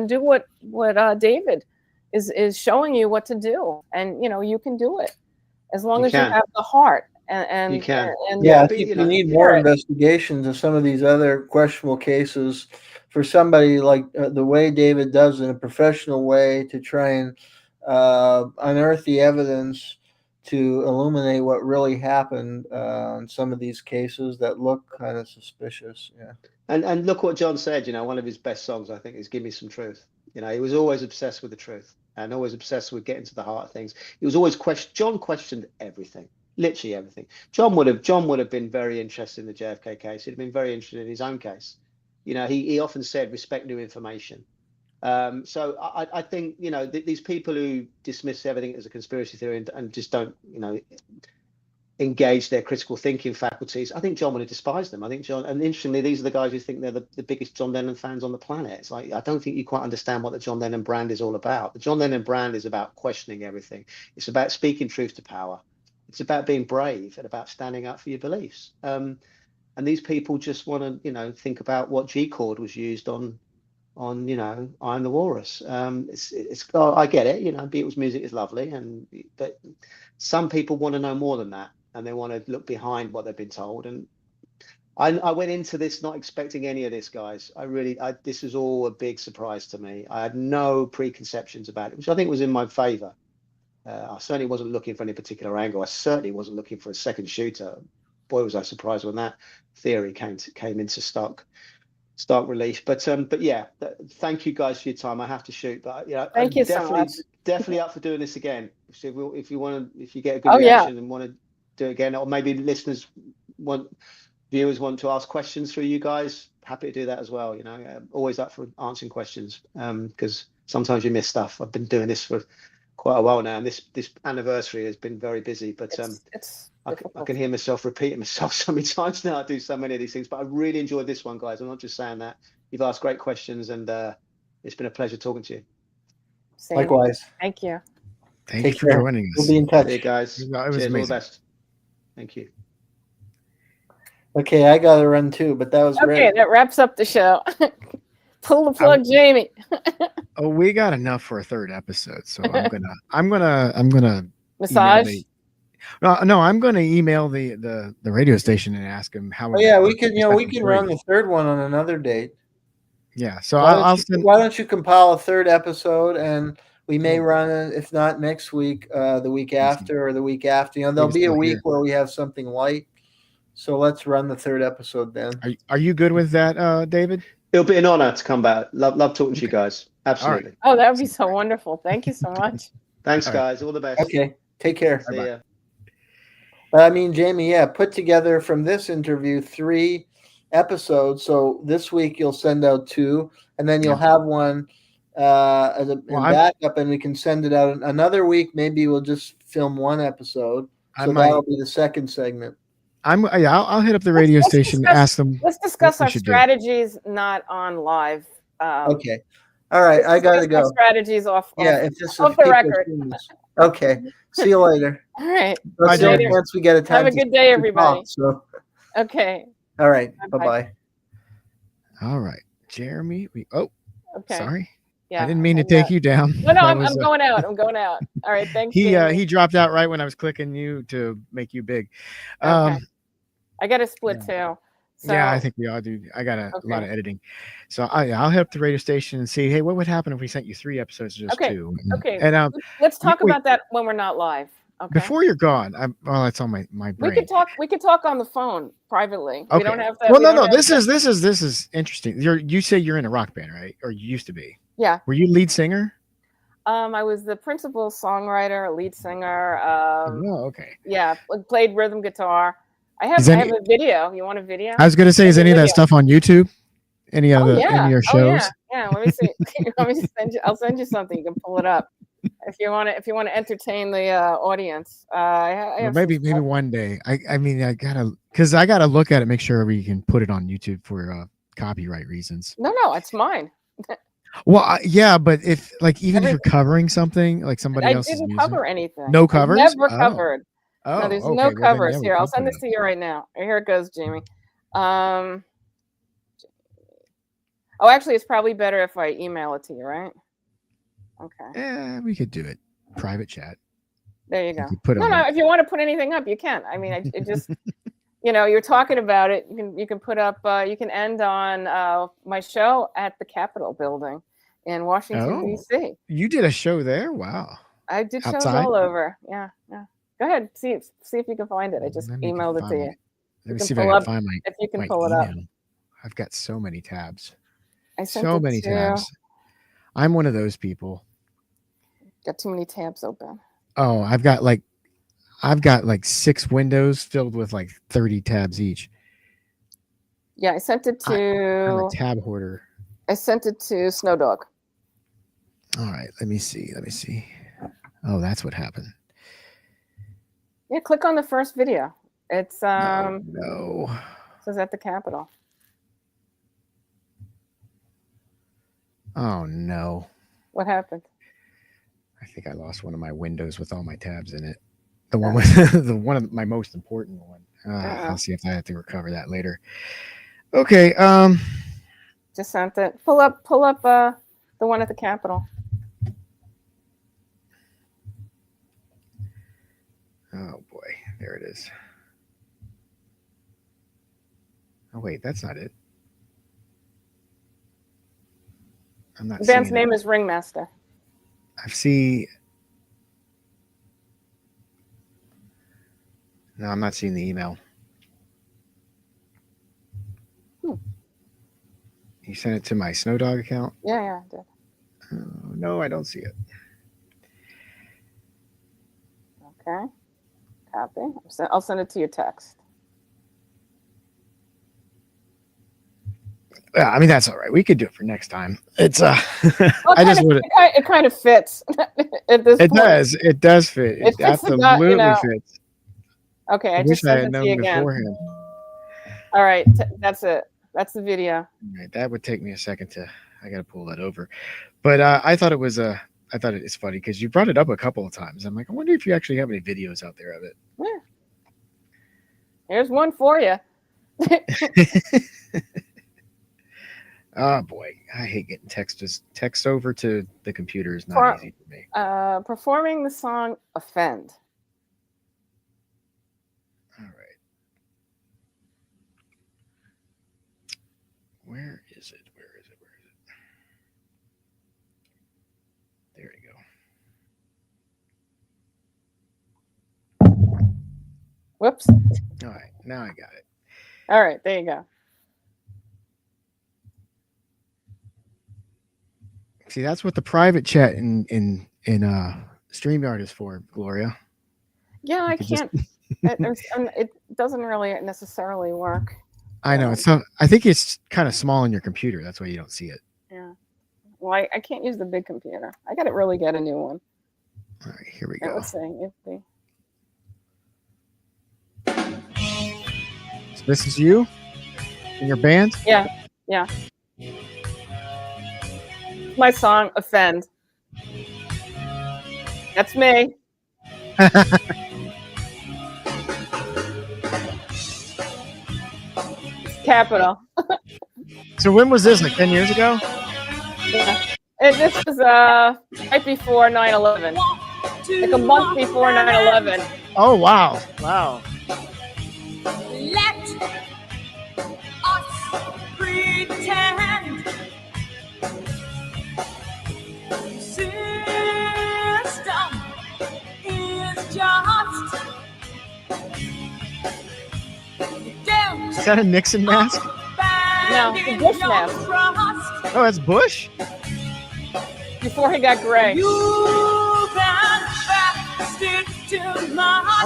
do what David is showing you what to do, and you can do it as long as you have the heart and You can. I think we need more investigations of some of these other questionable cases for somebody like the way David does in a professional way to try and unearth the evidence to illuminate what really happened in some of these cases that look kind of suspicious. Yeah. And look what John said, one of his best songs, I think, is Give Me Some Truth. He was always obsessed with the truth and always obsessed with getting to the heart of things. He was always John questioned everything, literally everything. John would have been very interested in the JFK case. He'd have been very interested in his own case. He often said, respect new information. So I think, these people who dismiss everything as a conspiracy theory and just don't, engage their critical thinking faculties, I think John would have despised them. I think John, and interestingly, these are the guys who think they're the biggest John Lennon fans on the planet. It's like, I don't think you quite understand what the John Lennon brand is all about. The John Lennon brand is about questioning everything. It's about speaking truth to power. It's about being brave and about standing up for your beliefs. And these people just want to, think about what G chord was used on I Am the Walrus. I get it. Beatles music is lovely, but some people want to know more than that. and they want to look behind what they've been told. And I went into this not expecting any of this, guys. This was all a big surprise to me. I had no preconceptions about it, which I think was in my favor. I certainly wasn't looking for any particular angle. I certainly wasn't looking for a second shooter. Boy, was I surprised when that theory came into stark relief. But yeah, thank you guys for your time. I have to shoot, but Thank you so much. Definitely up for doing this again. So if you get a good reaction and want to do it again, or maybe viewers want to ask questions through you guys, happy to do that as well. Always up for answering questions, because sometimes you miss stuff. I've been doing this for quite a while now, and this anniversary has been very busy, but I can hear myself repeating myself so many times now. I do so many of these things, but I really enjoyed this one, guys. I'm not just saying that. You've asked great questions, and it's been a pleasure talking to you. Same. Likewise. Thank you. Thank you for joining us. We'll be in touch. See you guys. Cheers, all the best. Thank you. Okay, I gotta run too, but that was great. Okay, that wraps up the show. Pull the plug, Jayme. Oh, we got enough for a third episode, so I'm gonna massage. No, I'm gonna email the radio station and ask them how. Oh yeah, we can run the third one on another date. Yeah, so why don't you compile a third episode, and we may run it, if not next week, the week after or the week after. There'll be a week where we have something light. So let's run the third episode then. Are you good with that, David? It'll be an honor to come back. Love talking to you guys. Absolutely. Right. Oh, that would be so wonderful. Thank you so much. Thanks, guys. All the best. Okay. Take care. See ya. But Jayme, put together from this interview 3 episodes. So this week you'll send out 2, and then you'll have one as a backup, and we can send it out another week. Maybe we'll just film 1 episode. So that'll be the second segment. I'll hit up the radio station and ask them. Let's discuss our strategies, not on live. Okay. All right. I gotta go. Strategies off the record. Okay. See you later. All right. Let's see once we get a time. Have a good day, everybody. Okay. All right. Bye-bye. All right, Jeremy. Okay. Sorry. Yeah. I didn't mean to take you down. No, I'm going out. I'm going out. All right. Thanks. He dropped out right when I was clicking you to make you big. Okay. I got a split too. So, yeah, I think we all do. I got a lot of editing. So I'll hit up the radio station and see, hey, what would happen if we sent you 3 episodes or just 2? Okay. And let's talk about that when we're not live. Okay. Before you're gone, that's on my brain. We could talk on the phone privately. Okay. We don't have to. Well, no. This is interesting. You say you're in a rock band, right? Or you used to be. Yeah. Were you lead singer? I was the principal songwriter, lead singer. Okay. Yeah, played rhythm guitar. I have a video. You want a video? I was going to say, is any of that stuff on YouTube? Any of your shows? Yeah. Let me see. I'll send you something. You can pull it up if you want to entertain the audience. Maybe one day. I gotta look at it, make sure we can put it on YouTube for copyright reasons. No, it's mine. Well, but if if you're covering something like somebody else, I didn't cover anything. No covers. Never covered. Oh, no, there's no covers here. I'll send this to you right now. Here it goes, Jayme. Actually, it's probably better if I email it to you, right? Okay. Yeah, we could do it. Private chat. There you go. No. If you want to put anything up, you can. I mean, it just, you're talking about it. You can put up. You can end on my show at the Capitol Building in Washington D.C. You did a show there? Wow. I did shows all over. Yeah. Go ahead. See if you can find it. I just emailed it to you. Let me see if I can find my. If you can my pull email. it up. I've got so many tabs. So many tabs. I'm one of those people. Got too many tabs open. Oh, I've got like 6 windows filled with like 30 tabs each. Yeah, I sent it to. I'm a tab hoarder. I sent it to Snow Dog. All right, let me see. Oh, that's what happened. Yeah, click on the first video. It's no. It says at the Capitol. Oh no. What happened? I think I lost one of my windows with all my tabs in it. The one with one of my most important one. I'll see if I have to recover that later. Okay. Just sent it. Pull up the one at the Capitol. Oh boy, there it is. Oh wait, that's not it. I'm not The seeing band's name it. is Ringmaster. I see. No, I'm not seeing the email. You sent it to my Snowdog account? Yeah, I did. Oh, no, I don't see it. Okay. Copy. I'll send it to your text. Yeah, I mean that's all right. We could do it for next time. It's Well, I just would. it kind of fits at this It point. does. It does fit. It It fits the absolutely gut, fits. Okay, I I wish just I sent had it to known you again. beforehand. All right, that's it. That's the video. All right, that would take me a second to. I got to pull that over, but I thought it was I thought it's funny because you brought it up a couple of times. I'm like, I wonder if you actually have any videos out there of it. Yeah. Here's one for you. Oh boy, I hate getting text over to the computer is not easy for me. Performing the song "Offend." All right, where is it? There you go. Whoops. All right, now I got it. All right, there you go. See, that's what the private chat in StreamYard is for, Gloria. Yeah, I can't. It doesn't really necessarily work. I know it's so. I think it's kind of small on your computer. That's why you don't see it. Yeah. Well, I can't use the big computer. I got to really get a new one. All right, here we go. Let's see if So this is you and your band. Yeah. My song "Offend." That's me. Capital. So when was this? Like 10 years ago? Yeah. And this was right before 9/11. Like a month before 9/11. Oh wow! Wow. Let us pretend system is just don't Is that a Nixon mask? No, the Bush mask. Oh, that's Bush. Before he got gray.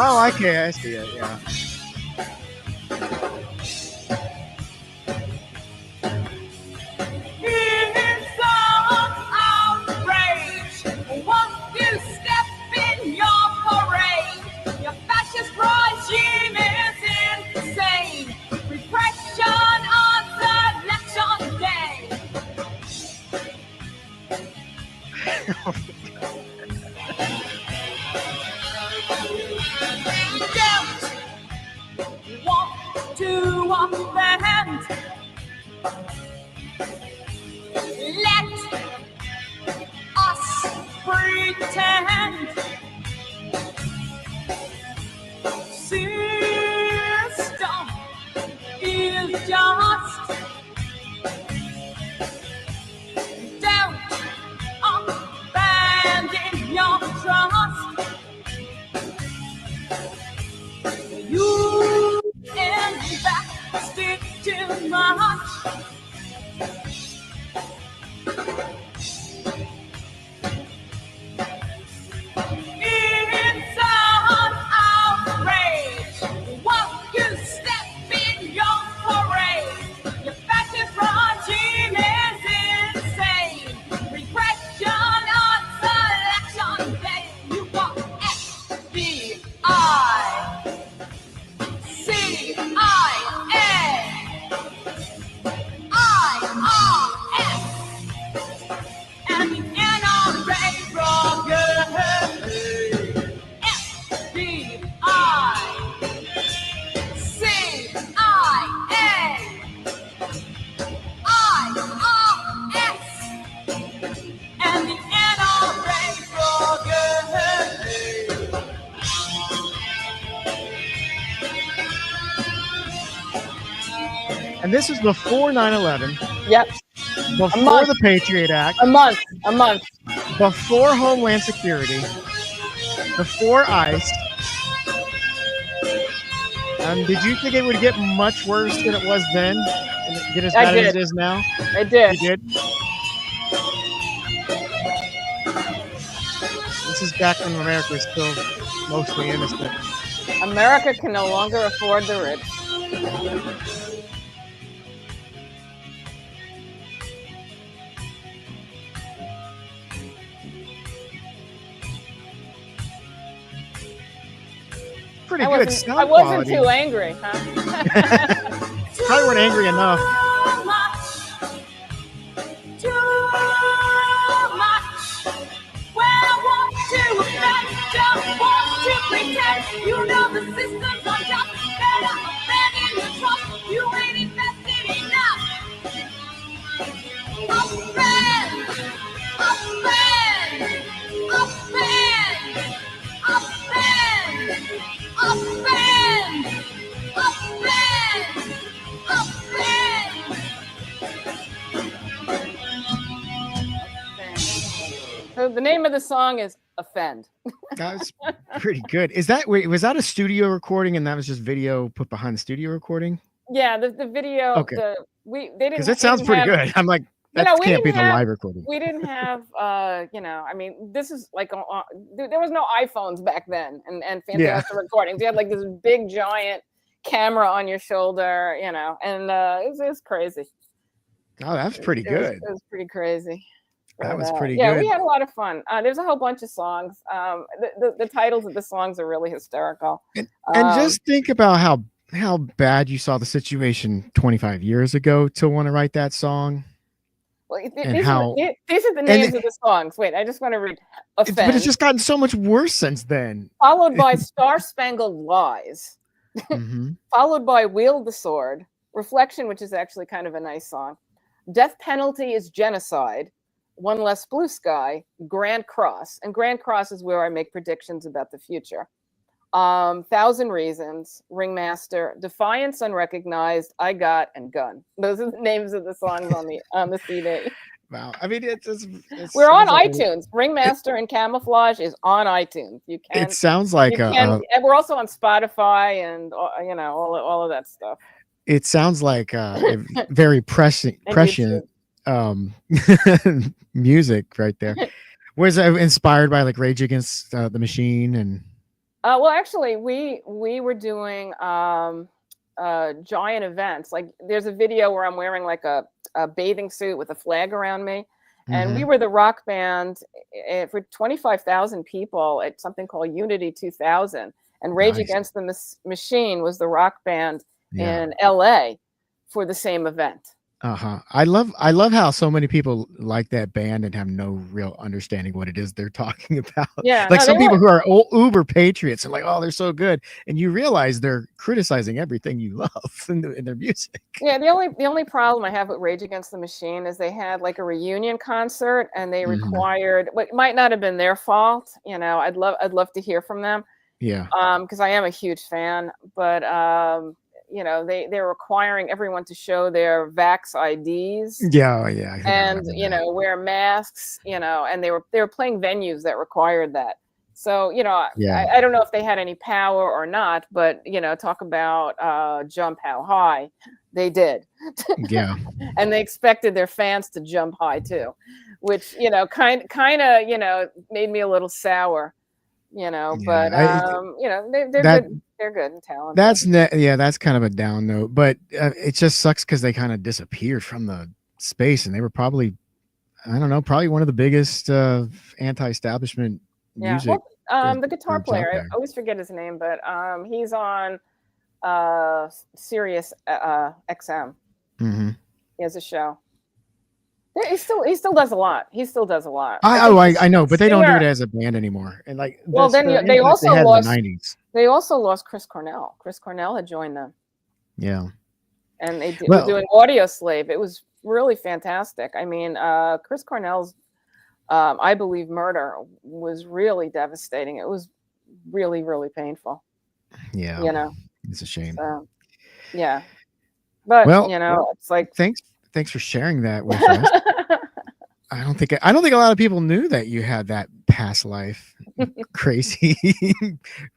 Oh, okay, I see it. Yeah. Let us pretend system is just don't abandon your trust. You invested too much. And this is before 9/11, Yep. before month. the Patriot Act, A month. before Homeland Security, before ICE. Did you think it would get much worse than it was then? And get as bad as it is now? I did. You did? This is back when America was still mostly innocent. America can no longer afford the rich. Pretty good sound I wasn't quality. too angry, huh? Probably weren't angry enough. Too much. Well, I want to offend, don't want to pretend. You know the system's on top. Better abandon your trust. You ain't invested enough. Offend, offend, offend, offend, offend, offend, offend. So the name of the song is "Offend." That's pretty good. Was that a studio recording and that was just video put behind the studio recording? Yeah, the video. Okay. They didn't. Because it sounds pretty good. I'm like, that can't be the live recording. We didn't have, I mean, this is like, there was no iPhones back then and fantastic recordings. You had like this big giant camera on your shoulder, and it was crazy. Oh, that's pretty good. It was pretty crazy. That was pretty yeah, good. we had a lot of fun. There's a whole bunch of songs. The titles of the songs are really hysterical. And just think about how bad you saw the situation 25 years ago to want to write that song. Well, these are the names of the songs. Wait, I just want to read. Offend, but it's just gotten so much worse since then. Followed by Star Spangled Lies. Mm-hmm. Followed by Wield the Sword. Reflection, which is actually kind of a nice song. Death Penalty is Genocide. One Less Blue Sky. Grand Cross. And Grand Cross is where I make predictions about the future. 1,000 Reasons, Ringmaster, Defiance Unrecognized, I Got, and Gun. Those are the names of the songs on the CD. Wow, I mean, we're on iTunes. Ringmaster and Camouflage is on iTunes. You can. It sounds like and we're also on Spotify and all of that stuff. It sounds like a very prescient music right there. Was it inspired by like Rage Against the Machine and? Well, actually, we were doing giant events. Like, there's a video where I'm wearing like a bathing suit with a flag around me, and we were the rock band for 25,000 people at something called Unity 2000. And Rage Against the Machine was the rock band in LA for the same event. I love how so many people like that band and have no real understanding what it is they're talking about. Yeah, like some people who are uber patriots are like, oh, they're so good, and you realize they're criticizing everything you love in their music. Yeah, the only problem I have with Rage Against the Machine is they had like a reunion concert and they required what might not have been their fault. I'd love to hear from them. Yeah. Because I am a huge fan, but they're requiring everyone to show their vax IDs. Yeah. And wear masks. And they were playing venues that required that. So I don't know if they had any power or not, but talk about jump how high they did. Yeah. And they expected their fans to jump high too, which kind of made me a little sour. But they're good. They're good and talented. That's kind of a down note, but it just sucks because they kind of disappeared from the space, and they were probably one of the biggest anti-establishment music. Well, the guitar player, I always forget his name, but he's on Sirius XM. Mm-hmm. He has a show. He still does a lot. I know, but they don't do it as a band anymore. And like, well, then they also lost. In the 90s. They also lost Chris Cornell. Chris Cornell had joined them. Yeah. And they were doing Audio Slave. It was really fantastic. I mean, Chris Cornell's, I Believe Murder was really devastating. It was really, really painful. Yeah. You know, it's a shame. Yeah. But Well, it's like thanks for sharing that with us. I don't think a lot of people knew that you had that past life. Crazy.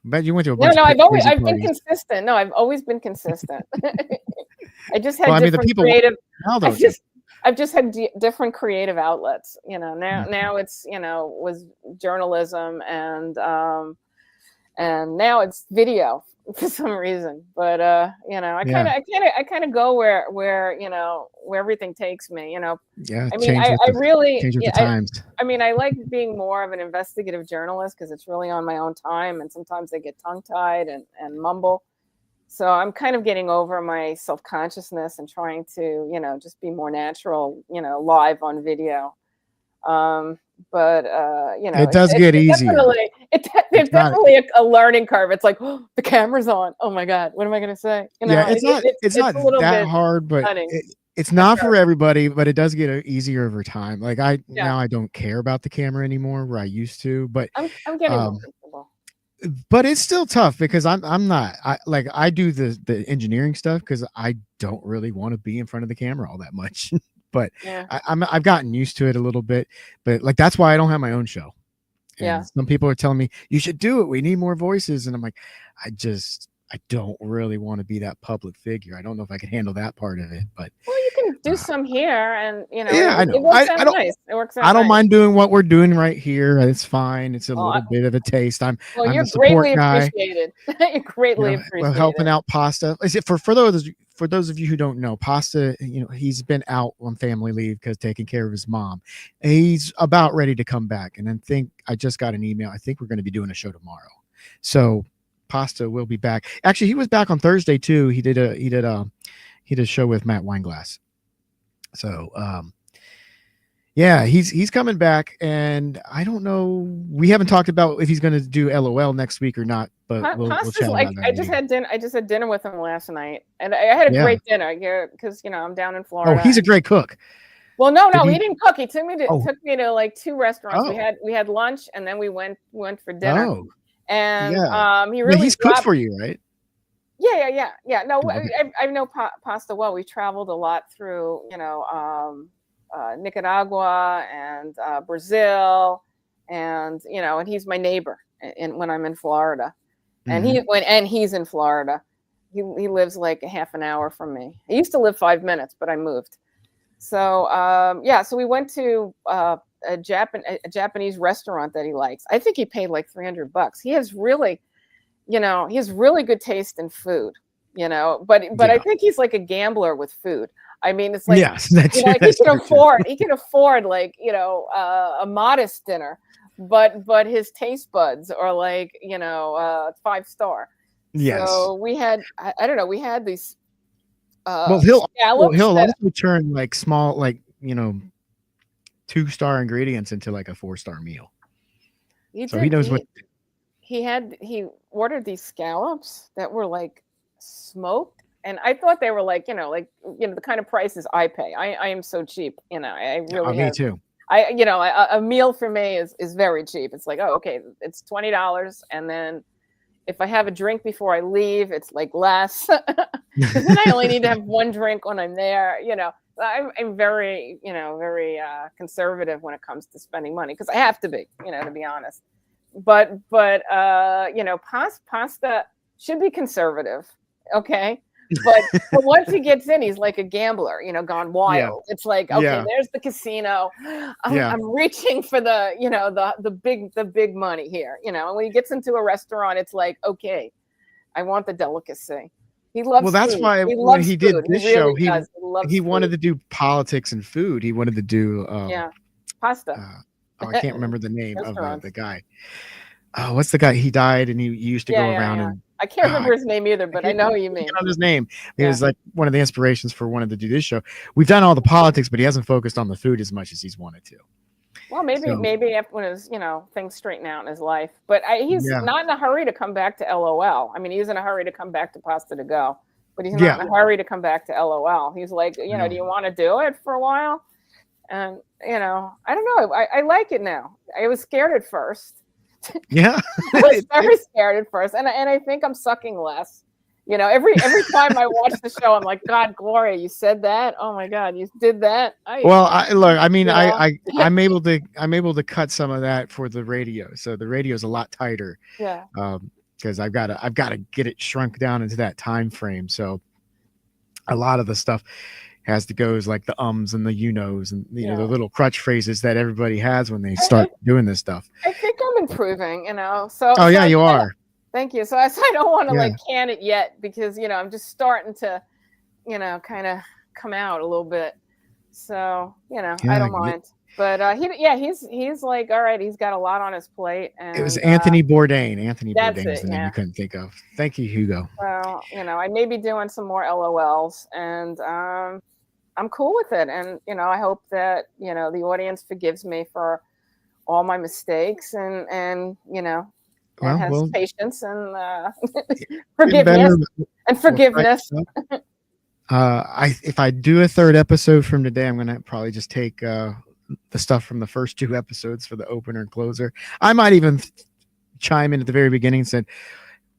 Bet you went to a bunch no, of I've crazy been parties. consistent. No, I've always been consistent. I just had Well, I mean, the different people creative. now I've though. just had different creative outlets. Now Mhm. now it's was journalism and now it's video for some reason. But I kind of go where where everything takes me. Yeah, I mean, I really, change with the yeah, times. I mean, I like being more of an investigative journalist because it's really on my own time, and sometimes I get tongue-tied and mumble. So I'm kind of getting over my self-consciousness and trying to, just be more natural, live on video. But It does get easier. there's It's not. definitely a learning curve. It's like, oh, the camera's on. Oh my God, what am I gonna say? Yeah, it's not. It's not a little that bit hard, but cunning. it's not for everybody. But it does get easier over time. Like Yeah. now I don't care about the camera anymore where I used to. But I'm getting more comfortable. but it's still tough because I'm not. I do the engineering stuff because I don't really want to be in front of the camera all that much. But Yeah. I've gotten used to it a little bit. But like that's why I don't have my own show. And Yeah. some people are telling me you should do it. We need more voices, and I'm like, I don't really want to be that public figure. I don't know if I can handle that part of it. But well, you can do some here, and yeah, I know. It works I out don't. nice. It works out. I don't nice. mind doing what we're doing right here. It's fine. It's a Well, little bit of a taste. I'm you're the support greatly guy. appreciated. You're greatly appreciated. Well, helping out Pasta. Is it for those of you who don't know, Pasta, he's been out on family leave because taking care of his mom. And he's about ready to come back. And I just got an email. I think we're going to be doing a show tomorrow. So Pasta will be back. Actually, he was back on Thursday too. He did a show with Matt Weinglass. So yeah, he's coming back, and I don't know. We haven't talked about if he's going to do LOL next week or not, but we'll chat about that. I just had dinner with him last night, and I had a great dinner because I'm down in Florida. Oh, he's a great cook. Well, no, he didn't cook. He took me to like 2 restaurants. Oh. We had lunch, and then we went for dinner. Oh, and yeah. He really he's cooked for you, right? Yeah. No, Okay. I know Pasta well. We've traveled a lot through, Nicaragua and Brazil, and and he's my neighbor when I'm in Florida, and he's in Florida. He lives like a half an hour from me. I used to live 5 minutes, but I moved. So so we went to a Japanese restaurant that he likes. I think he paid like $300. He has really, he has really good taste in food, but I think he's like a gambler with food. I mean, it's like, yes, that's, he can afford like, a modest dinner, but his taste buds are like, 5-star. Yes. So we had, I don't know, we had these, he'll also turn like small, like, 2-star ingredients into like a 4-star meal. He knows what. He ordered these scallops that were like smoked, and I thought they were like, the kind of prices I pay. I am so cheap, I really me too. A meal for me is very cheap. It's like, oh, okay, it's $20, and then if I have a drink before I leave, it's like less. Then I only need to have 1 drink when I'm there. I'm very, very conservative when it comes to spending money because I have to be, to be honest. But Pasta should be conservative, okay? But once he gets in, he's like a gambler, gone wild. Yeah. It's like, okay, there's the casino. I'm reaching for the big money here, And when he gets into a restaurant, it's like, okay, I want the delicacy. He loves. Well, that's food. why when he did this show, he wanted to do politics and food. He wanted to do Pasta. I can't remember the name of the guy. Oh, what's the guy? He died, and he used to go around and. I can't remember his name either, but I know who you mean. On his name, he was like one of the inspirations for wanting to do this show. We've done all the politics, but he hasn't focused on the food as much as he's wanted to. Well, maybe when his things straighten out in his life, but he's not in a hurry to come back to LOL. I mean, he's in a hurry to come back to Pasta to Go, but he's not in a hurry to come back to LOL. He's like, do you want to do it for a while? And I don't know. I like it now. I was scared at first. Yeah, I was very scared at first, and I think I'm sucking less. You know, every time I watch the show, I'm like, God, Gloria, you said that. Oh my God, you did that. Well, I mean, You know? I'm able to cut some of that for the radio, so the radio is a lot tighter. Yeah. Because I've got to get it shrunk down into that time frame. So a lot of the stuff has to go is like the ums and the you knows and the little crutch phrases that everybody has when they start doing this stuff. I think I'm improving, you know. So Oh yeah, you are. Thank you. So I don't want to Yeah. like can it yet because I'm just starting to, kind of come out a little bit. So I don't mind. But he's like, all right, he's got a lot on his plate. And it was Anthony Bourdain. Anthony that's Bourdain is the name you couldn't think of. Thank you, Hugo. Well, I may be doing some more LOLs, and I'm cool with it. And I hope that the audience forgives me for all my mistakes, and has patience and forgiveness and forgiveness. If I do a third episode from today, I'm gonna probably just take the stuff from the first 2 episodes for the opener and closer. I might even chime in at the very beginning and said,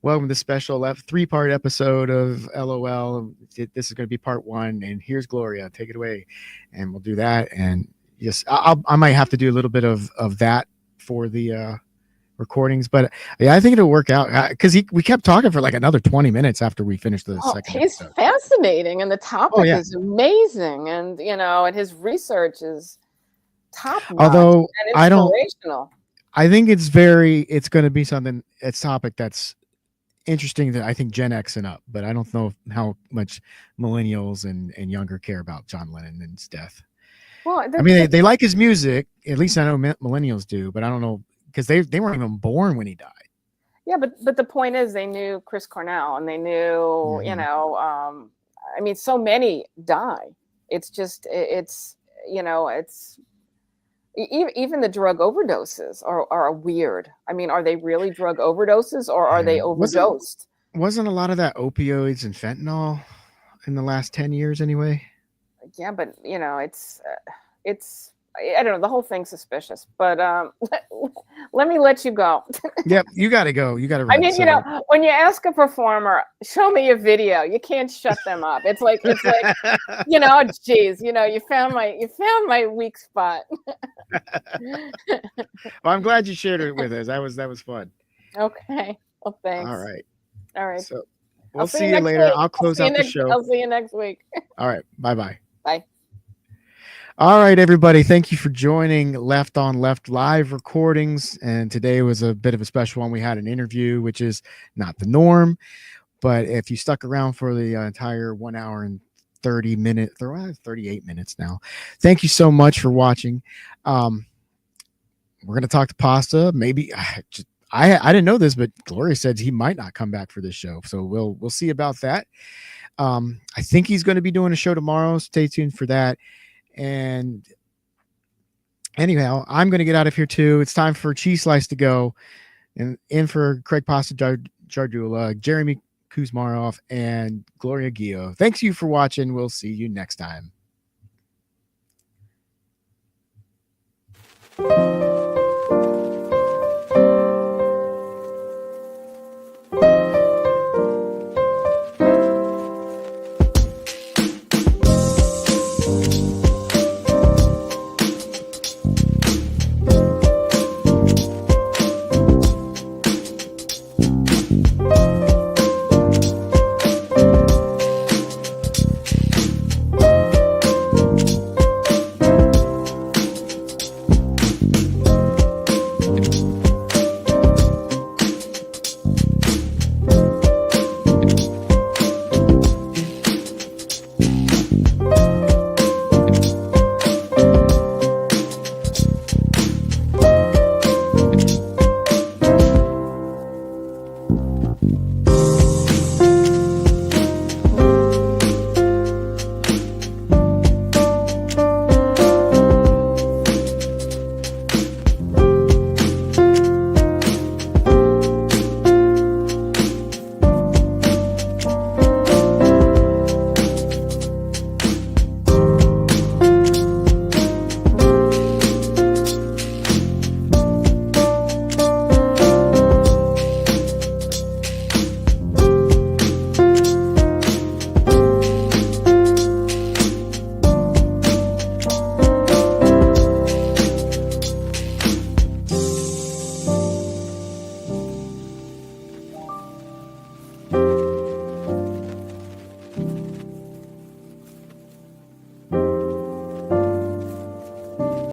welcome to the special 3-part episode of LOL. This is going to be part 1, and here's Gloria. Take it away, and we'll do that. And yes, I might have to do a little bit of that for the recordings, but yeah, I think it'll work out because we kept talking for like another 20 minutes after we finished the second he's episode. Fascinating, and the topic is amazing, and and his research is top notch. Although and I think it's going to be something, it's topic that's interesting that I think Gen X and up, but I don't know how much millennials and younger care about John Lennon and his death. Well, I mean, they like his music, at least I know millennials do, but I don't know because they weren't even born when he died. Yeah, but the point is, they knew Chris Cornell, and they knew, I mean, so many die. It's just, it's even the drug overdoses are weird. I mean, are they really drug overdoses, or are they overdosed? Wasn't a lot of that opioids and fentanyl in the last 10 years anyway? Yeah, but it's I don't know, the whole thing's suspicious, but let me let you go. Yep, you got to go. You got to. I mean, when you ask a performer, show me a video, you can't shut them up. It's like, geez, you found my weak spot. Well, I'm glad you shared it with us. That was fun. Okay. Well, thanks. All right. So we'll see you later. I'll close out the show. I'll see you next week. All right. Bye-bye. Bye. All right, everybody. Thank you for joining Left on Left live recordings. And today was a bit of a special one. We had an interview, which is not the norm. But if you stuck around for the entire 1 hour and 38 minutes now, thank you so much for watching. We're going to talk to Pasta. Maybe I didn't know this, but Gloria said he might not come back for this show. So we'll see about that. I think he's going to be doing a show tomorrow. Stay tuned for that. And anyhow, I'm going to get out of here too. It's time for CheeseSlice to go, and in for Craig Pasta Jardula, Jayme Kuzmarov, and Gloria Guillo. Thanks you for watching. We'll see you next time.